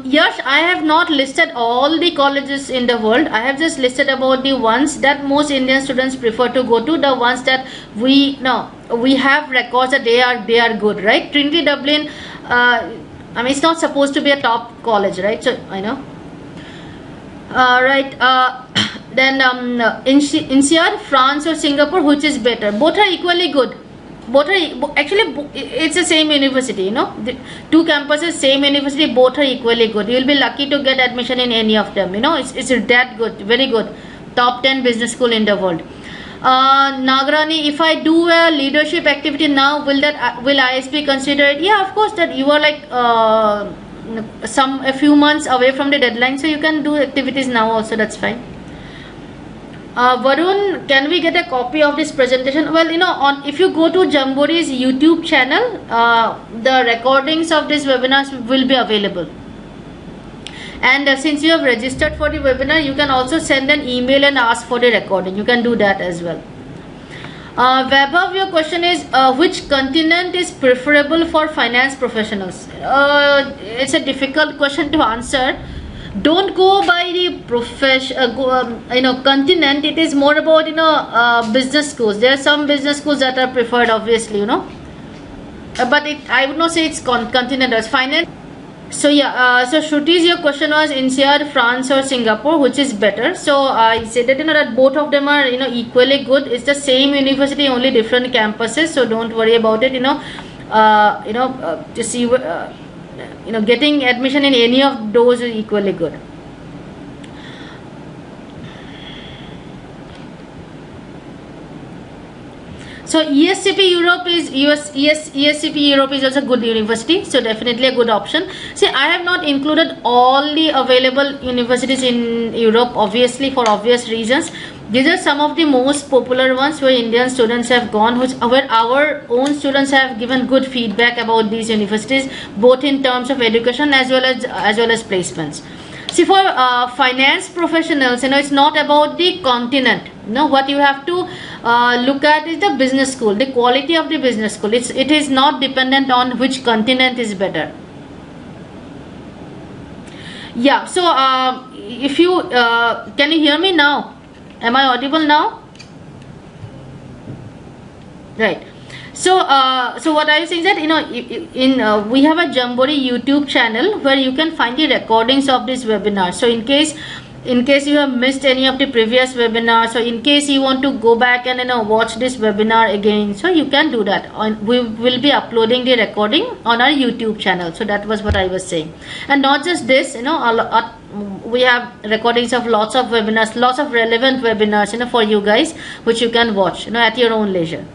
Yash, I have not listed all the colleges in the world. I have just listed about the ones that most Indian students prefer to go to, the ones that we have records that they are good, right? Trinity Dublin, I mean, it's not supposed to be a top college, right? So I know. Right, then INSEAD, France or Singapore, which is better? Both are equally good. Both are actually, it's the same university, the two campuses, same university, both are equally good. You will be lucky to get admission in any of them. It's that good, very good. Top 10 business school in the world. Nagrani, if I do a leadership activity now, will ISP consider it? Yeah, of course, that you are like a few months away from the deadline, so you can do activities now also, that's fine. Varun, can we get a copy of this presentation? Well, on if you go to Jamboree's YouTube channel, the recordings of these webinars will be available. And since you have registered for the webinar, you can also send an email and ask for the recording. You can do that as well. Vaibhav, your question is which continent is preferable for finance professionals? It's a difficult question to answer. Don't go by the continent. It is more about business schools. There are some business schools that are preferred, obviously, but I would not say it's continent as finance. So yeah, so Shruti's your question was INSEAD, France or Singapore, which is better? So I said that that both of them are equally good. It's the same university, only different campuses. So don't worry about it. To see getting admission in any of those is equally good. So ESCP Europe is also a good university, so definitely a good option. See, I have not included all the available universities in Europe, obviously for obvious reasons. These are some of the most popular ones where Indian students have gone, where our own students have given good feedback about these universities, both in terms of education as well as placements. See, for finance professionals, it's not about the continent. What you have to look at is the business school, the quality of the business school. It is not dependent on which continent is better. Yeah. So if you can you hear me now? Am I audible now? Right. So what I was saying is that we have a Jamboree YouTube channel where you can find the recordings of this webinar. So in case you have missed any of the previous webinars, or in case you want to go back and watch this webinar again, so you can do that. We will be uploading the recording on our YouTube channel. So that was what I was saying. And not just this, we have recordings of lots of webinars, lots of relevant webinars for you guys, which you can watch at your own leisure.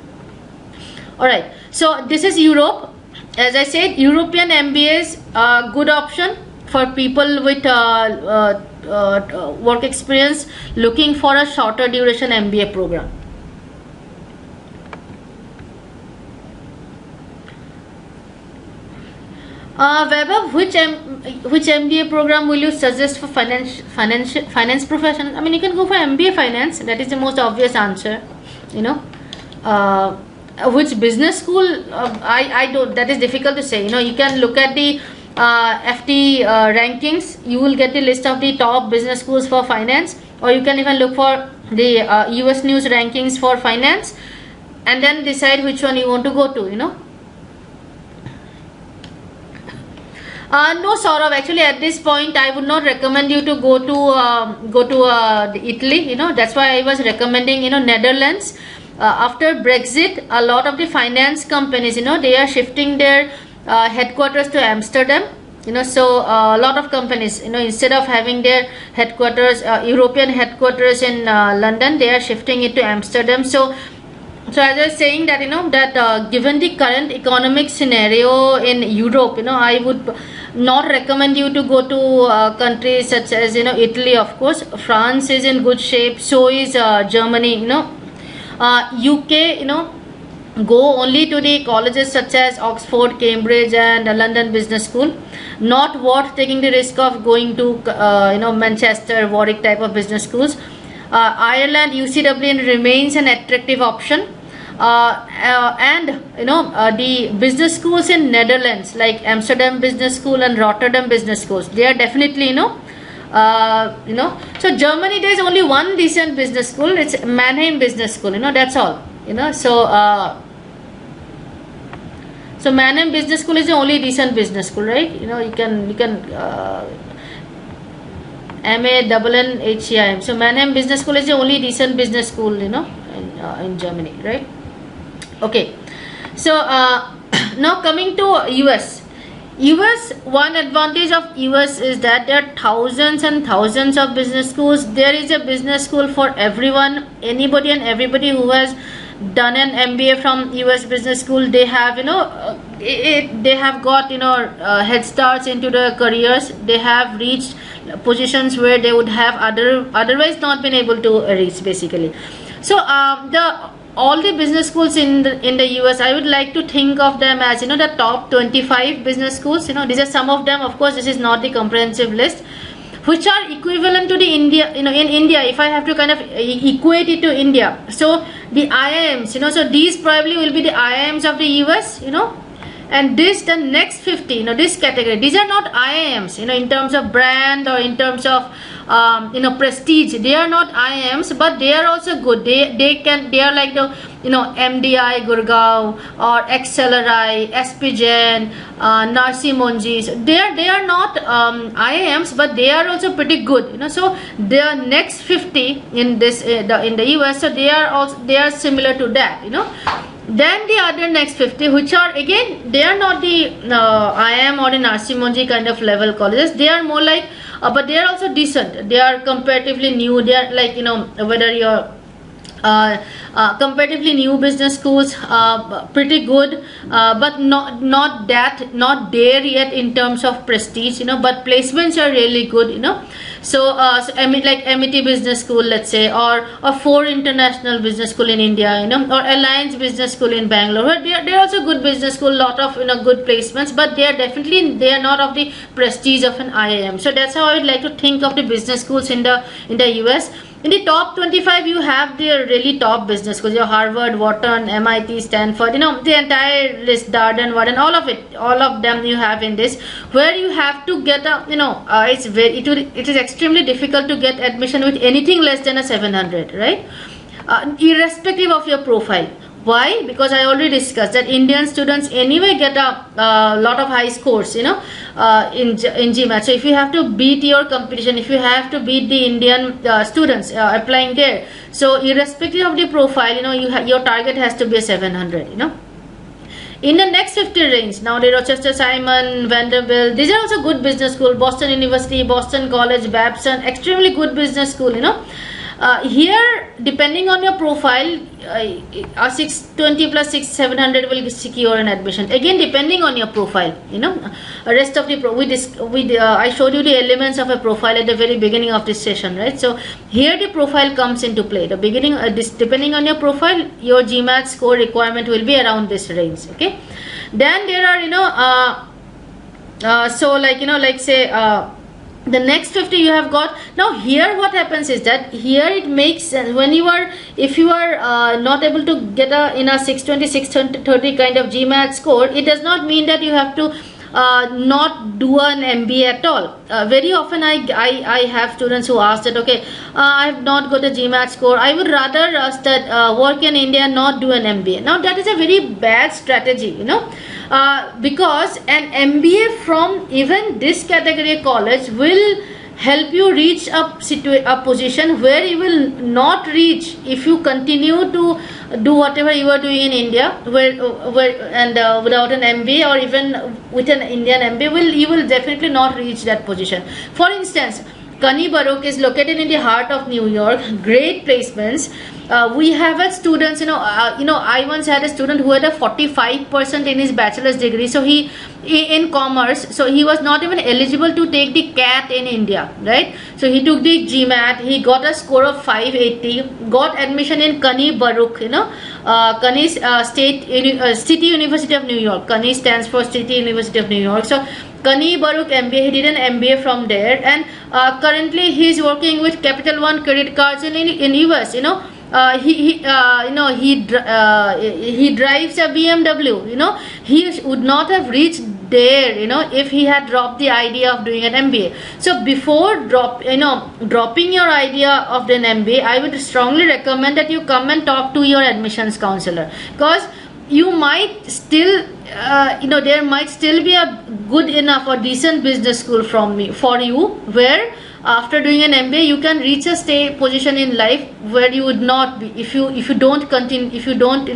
Alright, so this is Europe. As I said, European MBA is a good option for people with work experience looking for a shorter duration MBA program. Vaibhav, which MBA program will you suggest for finance professionals? I mean, you can go for MBA finance. That is the most obvious answer. Which business school? I don't. That is difficult to say. You can look at the FT rankings. You will get the list of the top business schools for finance, or you can even look for the US News rankings for finance, and then decide which one you want to go to. No, Saurav. Actually, at this point, I would not recommend you to go to Italy. That's why I was recommending Netherlands. After Brexit, a lot of the finance companies, they are shifting their headquarters to Amsterdam. So a lot of companies, instead of having their headquarters, European headquarters in London, they are shifting it to Amsterdam. So as I was saying that, that given the current economic scenario in Europe, I would not recommend you to go to countries such as, Italy, of course. France is in good shape. So is Germany, UK, go only to the colleges such as Oxford, Cambridge and London Business School. Not worth taking the risk of going to Manchester, Warwick type of business schools. Ireland, UCW remains an attractive option. And the business schools in Netherlands like Amsterdam Business School and Rotterdam Business Schools, they are definitely so Germany, there is only one decent business school. It's Mannheim Business School. That's all. So Mannheim Business School is the only decent business school, right? You can MANNHEIM. So Mannheim Business School is the only decent business school, in Germany, right? Okay. So now coming to US. One advantage of US is that there are thousands and thousands of business schools. There is a business school for everyone, anybody and everybody who has done an MBA from US Business School. They have they have got, you know, head starts into their careers. They have reached positions where they would have otherwise not been able to reach, basically. So all the business schools in the US, I would like to think of them as, you know, the top 25 business schools. You know, these are some of them. Of course, this is not the comprehensive list, which are equivalent to the India, you know, in India, if I have to kind of equate it to India. So the IIMs, you know, so these probably will be the IIMs of the US, you know. And this, the next 50, you know, this category, these are not IIMs, you know, in terms of brand or in terms of you know, prestige. They are not IIMs, but they are also good. They are like the, you know, MDI Gurgaon or XLRI, SP Jain, Narsi Monjis. They are not IIMs, but they are also pretty good, you know. So the next 50 in this in the US, so they are similar to that, you know. Then the other next 50, which are again, they are not the IIM or the Narsi Monji kind of level colleges. They are more like, but they are also decent. They are comparatively new. They are like, you know, whether you're comparatively new business schools, pretty good, but not there yet in terms of prestige, you know, but placements are really good, you know. So, I mean, like Amity Business School, let's say, or Ford International Business School in India, you know, or Alliance Business School in Bangalore. They are also good business school, lot of, you know, good placements, but they are not of the prestige of an IIM. So that's how I would like to think of the business schools in the US. In the top 25, you have the really top business schools, your Harvard, Wharton, MIT, Stanford, you know, the entire list, Darden, Warden, all of them you have in this, where you have to get a, you know, it is extremely difficult to get admission with anything less than a 700, right? Irrespective of your profile. Why? Because I already discussed that Indian students anyway get a lot of high scores, you know, in GMAT. So if you have to beat your competition, if you have to beat the Indian students applying there, so irrespective of the profile, you know, your target has to be a 700, you know. In the next 50 range, now the Rochester Simon, Vanderbilt, these are also good business school. Boston University, Boston College, Babson, extremely good business school, you know. Here, depending on your profile, a 620 plus 700 will secure an admission. Again, depending on your profile, you know. Rest of the I showed you the elements of a profile at the very beginning of this session, right? So here the profile comes into play. The beginning, depending on your profile, your GMAT score requirement will be around this range. Okay. Then there are, you know, so like, you know, like say. The next 50 you have got. Now here what happens is that here it makes sense when if you are not able to get in a 620 630 kind of GMAT score, it does not mean that you have to not do an MBA at all. Very often I have students who ask that, okay, I have not got a GMAT score, I would rather work in India and not do an MBA. Now that is a very bad strategy, you know. Because an MBA from even this category college will help you reach a position where you will not reach if you continue to do whatever you are doing in India, without an MBA or even with an Indian MBA, you will definitely not reach that position. For instance, CUNY Baruch is located in the heart of New York. Great placements. We have had students, you know, I once had a student who had a 45% in his bachelor's degree. So he in commerce, so he was not even eligible to take the CAT in India, right? So he took the GMAT. He got a score of 580. Got admission in CUNY Baruch, you know, CUNY's City University of New York. CUNY stands for City University of New York. So CUNY Baruch MBA, he did an MBA from there, and currently he is working with Capital One credit cards in US, you know. He drives a BMW, you know. He would not have reached there, you know, if he had dropped the idea of doing an MBA. So before dropping your idea of an MBA, I would strongly recommend that you come and talk to your admissions counselor, because you might still there might still be a good enough or decent business school for you, where after doing an MBA you can reach a position in life where you would not be if you don't continue, if you don't do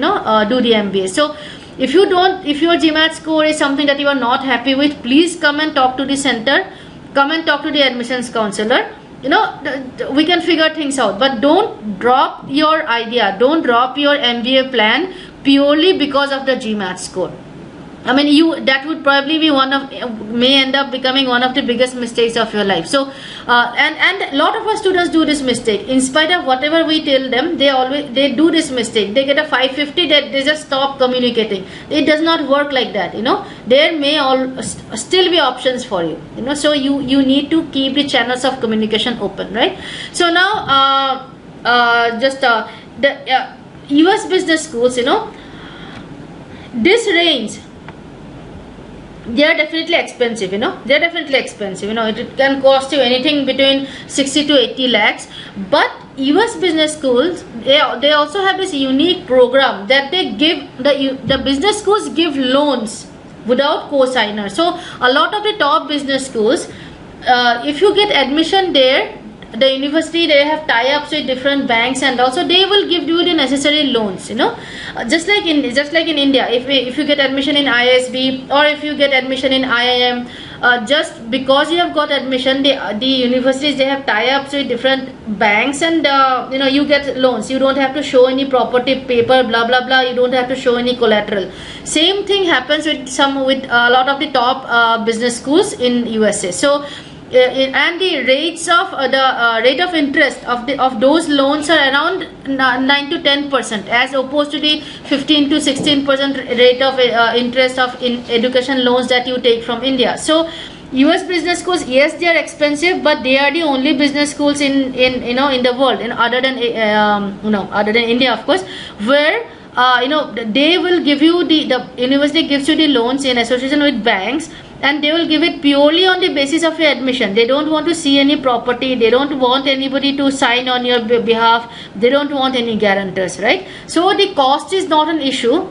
the MBA. So if your GMAT score is something that you are not happy with, please come and talk to the center, come and talk to the admissions counselor. You know, we can figure things out, but don't drop your idea, don't drop your MBA plan purely because of the GMAT score. I mean, that would probably be may end up becoming one of the biggest mistakes of your life. So, and a lot of our students do this mistake. In spite of whatever we tell them, they do this mistake. They get a 550, they just stop communicating. It does not work like that. There may still be options for you. So you need to keep the channels of communication open, right? So now, the US business schools, this range, they are definitely expensive. They're definitely expensive. It can cost you anything between 60 to 80 lakhs. But US business schools, they also have this unique program that they give, the business schools give loans without co-signer. So a lot of the top business schools, if you get admission there, the university, they have tie-ups with different banks, and also they will give you the necessary loans. Just like in India, if you get admission in ISB, or if you get admission in IIM, just because you have got admission, the universities, they have tie-ups with different banks, and you get loans. You don't have to show any property paper, blah blah blah. You don't have to show any collateral. Same thing happens with a lot of the top business schools in USA. So and the rates of the rate of interest of those loans are around 9 to 10%, as opposed to the 15 to 16% rate of interest of education loans that you take from India. So US business schools, yes, they are expensive, but they are the only business schools in the world, other than India, of course, where they will give you the university gives you the loans in association with banks, and they will give it purely on the basis of your admission. They don't want to see any property. They don't want anybody to sign on your behalf. They don't want any guarantors, right? So the cost is not an issue.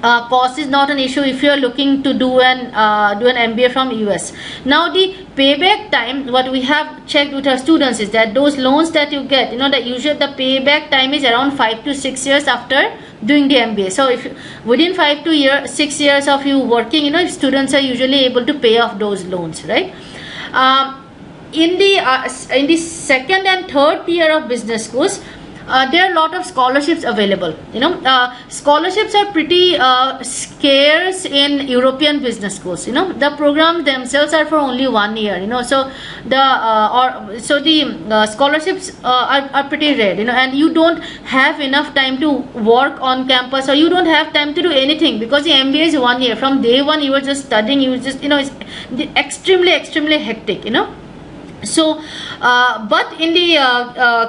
Cost is not an issue if you are looking to do an MBA from US. Now the payback time, what we have checked with our students is that those loans that you get, the payback time is around 5 to 6 years after doing the MBA. So if within 5 to 6 years of you working, students are usually able to pay off those loans, right? In the second and third tier of business schools, there are a lot of scholarships available. Scholarships are pretty scarce in European business schools. The programs themselves are for only 1 year. So the scholarships are pretty rare. And you don't have enough time to work on campus, or you don't have time to do anything, because the MBA is 1 year. From day one, you are just studying. You just it's extremely hectic. So, but in the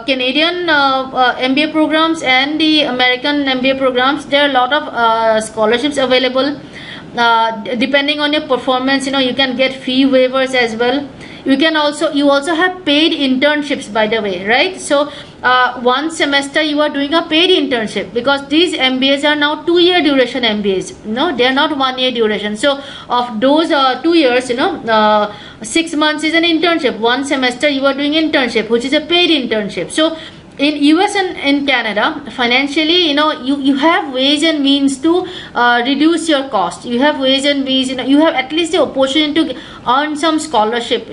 Canadian MBA programs and the American MBA programs, there are a lot of scholarships available. Depending on your performance, you can get fee waivers as well. You also have paid internships, by the way, right? So one semester you are doing a paid internship, because these MBAs are now 2-year duration MBAs. They are not 1 year duration. So of those 2 years, 6 months is an internship. 1 semester you are doing internship, which is a paid internship. So in US and in Canada, financially, you have ways and means to reduce your cost. You have ways and means, you have at least the opportunity to earn some scholarship.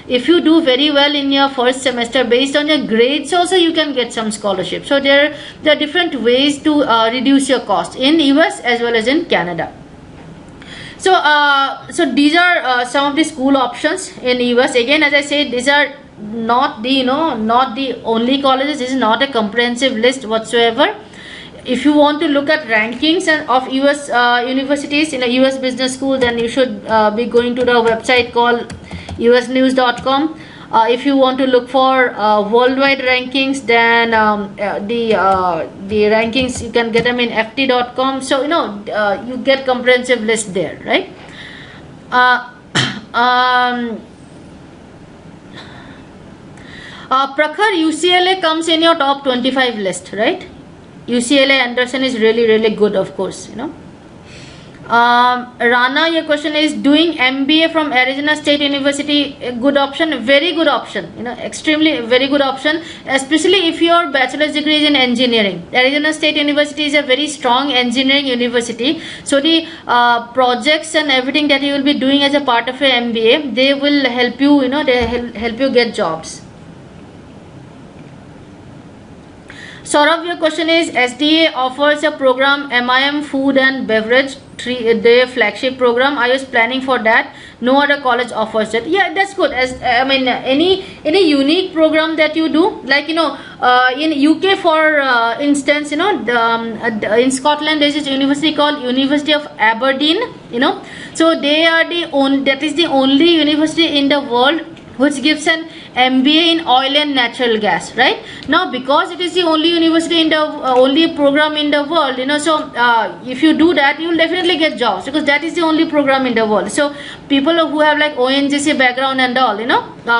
If you do very well in your first semester, based on your grades also, you can get some scholarship. So there are different ways to reduce your cost in US as well as in Canada. So these are some of the school options in US. Again, as I said, these are not the only colleges. This is not a comprehensive list whatsoever. If you want to look at rankings of US universities in a US business school, then you should be going to the website called usnews.com. If you want to look for worldwide rankings, then the rankings, you can get them in ft.com. So you get comprehensive list there, right? Prakhar, UCLA comes in your top 25 list, right? UCLA Anderson is really good, of course. Rana, your question is, doing MBA from Arizona State University a good option? Very good option. Extremely very good option, especially if your bachelor's degree is in engineering. Arizona State University is a very strong engineering university. So the projects and everything that you will be doing as a part of your MBA, they will help you. They help you get jobs. Saurav, your question is SDA offers a program MIM Food and Beverage 3-day flagship program. I was planning for that. No other college offers it. Yeah, that's good. As I mean, any unique program that you do, like in UK, for instance, in Scotland there is a university called University of Aberdeen. So they are that is the only university in the world which gives an MBA in oil and natural gas. Right now, because it is the only university in the only program in the world, so if you do that, you will definitely get jobs, because that is the only program in the world. So people who have like ONGC background and all,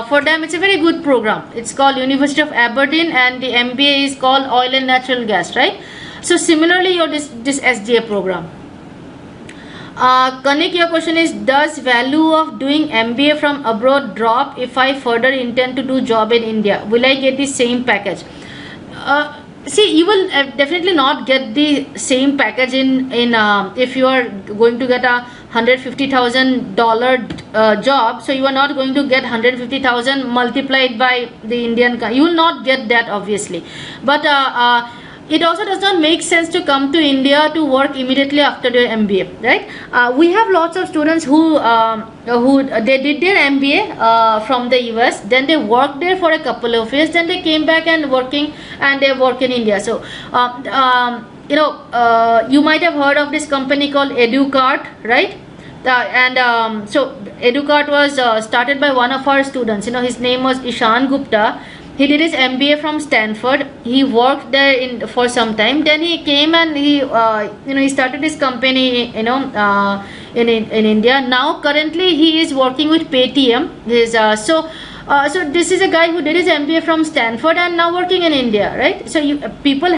for them it's a very good program. It's called University of Aberdeen, and the MBA is called oil and natural gas. Right. So similarly, your this SDA program. Kanik, your question is, does value of doing MBA from abroad drop if I further intend to do job in India? Will I get the same package? See, you will definitely not get the same package in if you are going to get a $150,000 job. So you are not going to get 150,000 multiplied by the Indian. You will not get that, obviously, but it also does not make sense to come to India to work immediately after their MBA, right? We have lots of students who they did their MBA from the US, then they worked there for a couple of years, then they came back and they work in India. So you might have heard of this company called EduCart, right? So EduCart was started by one of our students. His name was Ishan Gupta. He did his MBA from Stanford. He worked there for some time. Then he came and he started his company in India. Now currently he is working with Paytm. So this is a guy who did his MBA from Stanford and now working in India, right? So people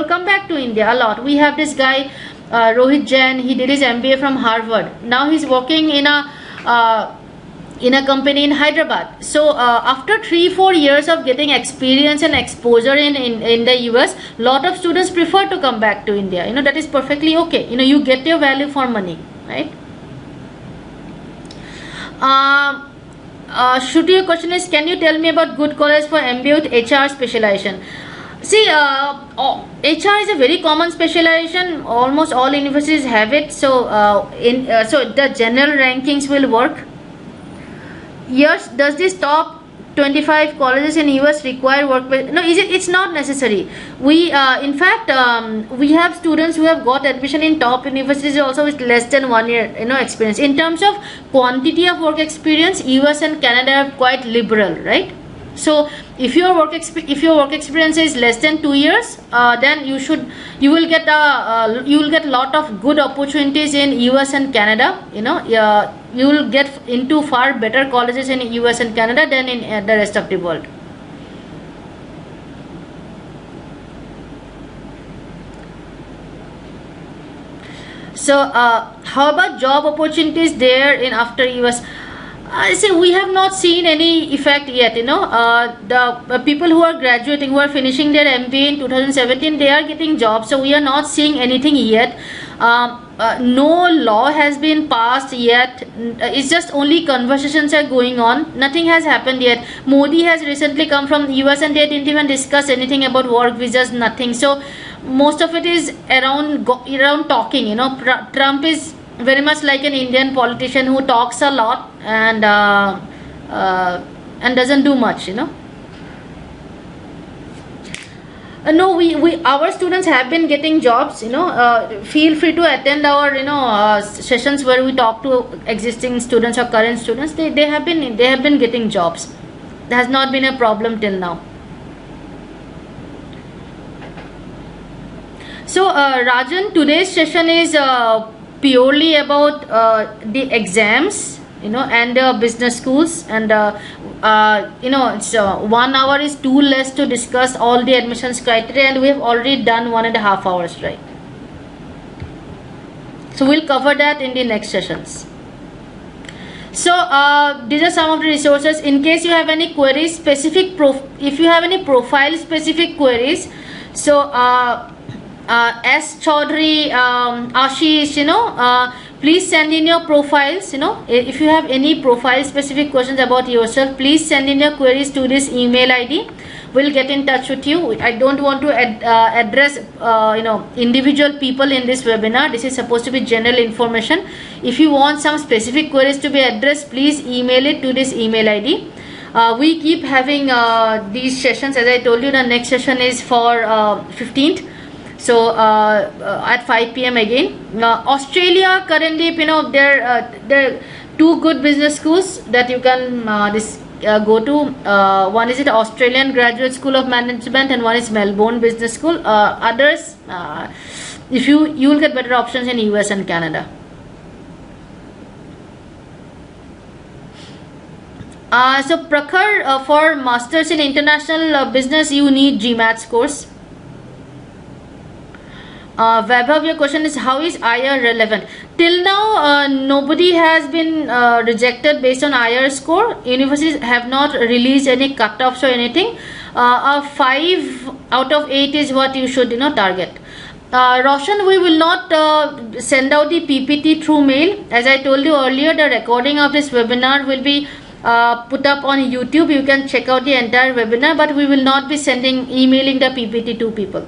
come back to India a lot. We have this guy Rohit Jain. He did his MBA from Harvard. Now he's working in a company in Hyderabad. So after 3-4 years of getting experience and exposure in the US, lot of students prefer to come back to India. That is perfectly okay. You get your value for money, right? Shruti, your question is, can you tell me about good college for MBA with HR specialization? See, HR is a very common specialization. Almost all universities have it. So so the general rankings will work. Yes, does this top 25 colleges in US require work? No, it's not necessary. We in fact we have students who have got admission in top universities also with less than 1 year experience. In terms of quantity of work experience, US and Canada are quite liberal, right? So if your work experience is less than 2 years, then you will get a lot of good opportunities in US and Canada. You will get into far better colleges in US and Canada than in the rest of the world. So how about job opportunities there in after US? I say we have not seen any effect yet. The people who are graduating, who are finishing their MBA in 2017, they are getting jobs. So we are not seeing anything yet. No law has been passed yet. It's just only conversations are going on. Nothing has happened yet. Modi has recently come from the US and they didn't even discuss anything about work visas. Nothing. So most of it is around talking. Trump is very much like an Indian politician who talks a lot and doesn't do much. No, our students have been getting jobs. Feel free to attend our sessions where we talk to existing students or current students. They have been getting jobs. There has not been a problem till now. So Rajan, today's session is purely about the exams, and business schools, and it's 1 hour is too less to discuss all the admissions criteria, and we have already done 1.5 hours, right? So we'll cover that in the next sessions. So these are some of the resources. In case you have any queries, if you have any profile specific queries, so S. Chaudhary, Ashish, please send in your profiles. If you have any profile specific questions about yourself, please send in your queries to this email ID. will get in touch with you. I don't want to address individual people in this webinar. This is supposed to be general information. If you want some specific queries to be addressed, please email it to this email ID. We keep having these sessions. As I told you, the next session is for 15th. So at 5 p.m. again. Australia currently, there are 2 good business schools that you can go to. One is the Australian Graduate School of Management, and one is Melbourne Business School. Others, if you will get better options in US and Canada. So Prakhar, for Masters in International Business, you need GMAT course. Vaibhav, your question is, how is IR relevant? Till now, nobody has been rejected based on IR score. Universities have not released any cutoffs or anything. A 5 out of 8 is what you should target. Roshan, we will not send out the PPT through mail. As I told you earlier, the recording of this webinar will be put up on YouTube. You can check out the entire webinar, but we will not be emailing the PPT to people.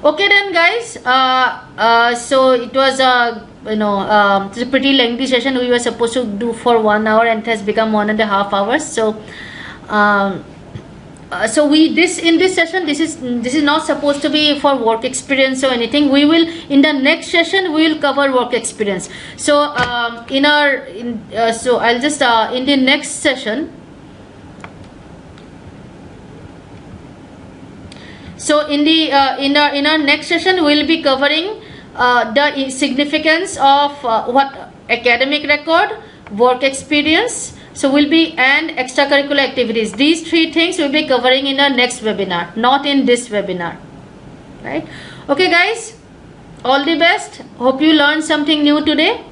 Okay then, guys. So it was it's a pretty lengthy session. We were supposed to do for 1 hour, and it has become 1.5 hours. So so in this session, this is not supposed to be for work experience or anything. We will, in the next session, we will cover work experience. So so I'll just in the next session. So in our next session, we will be covering the significance of what academic record, work experience, and extracurricular activities. These 3 things we'll be covering in our next webinar, not in this webinar. Right? Okay, guys. All the best. Hope you learned something new today.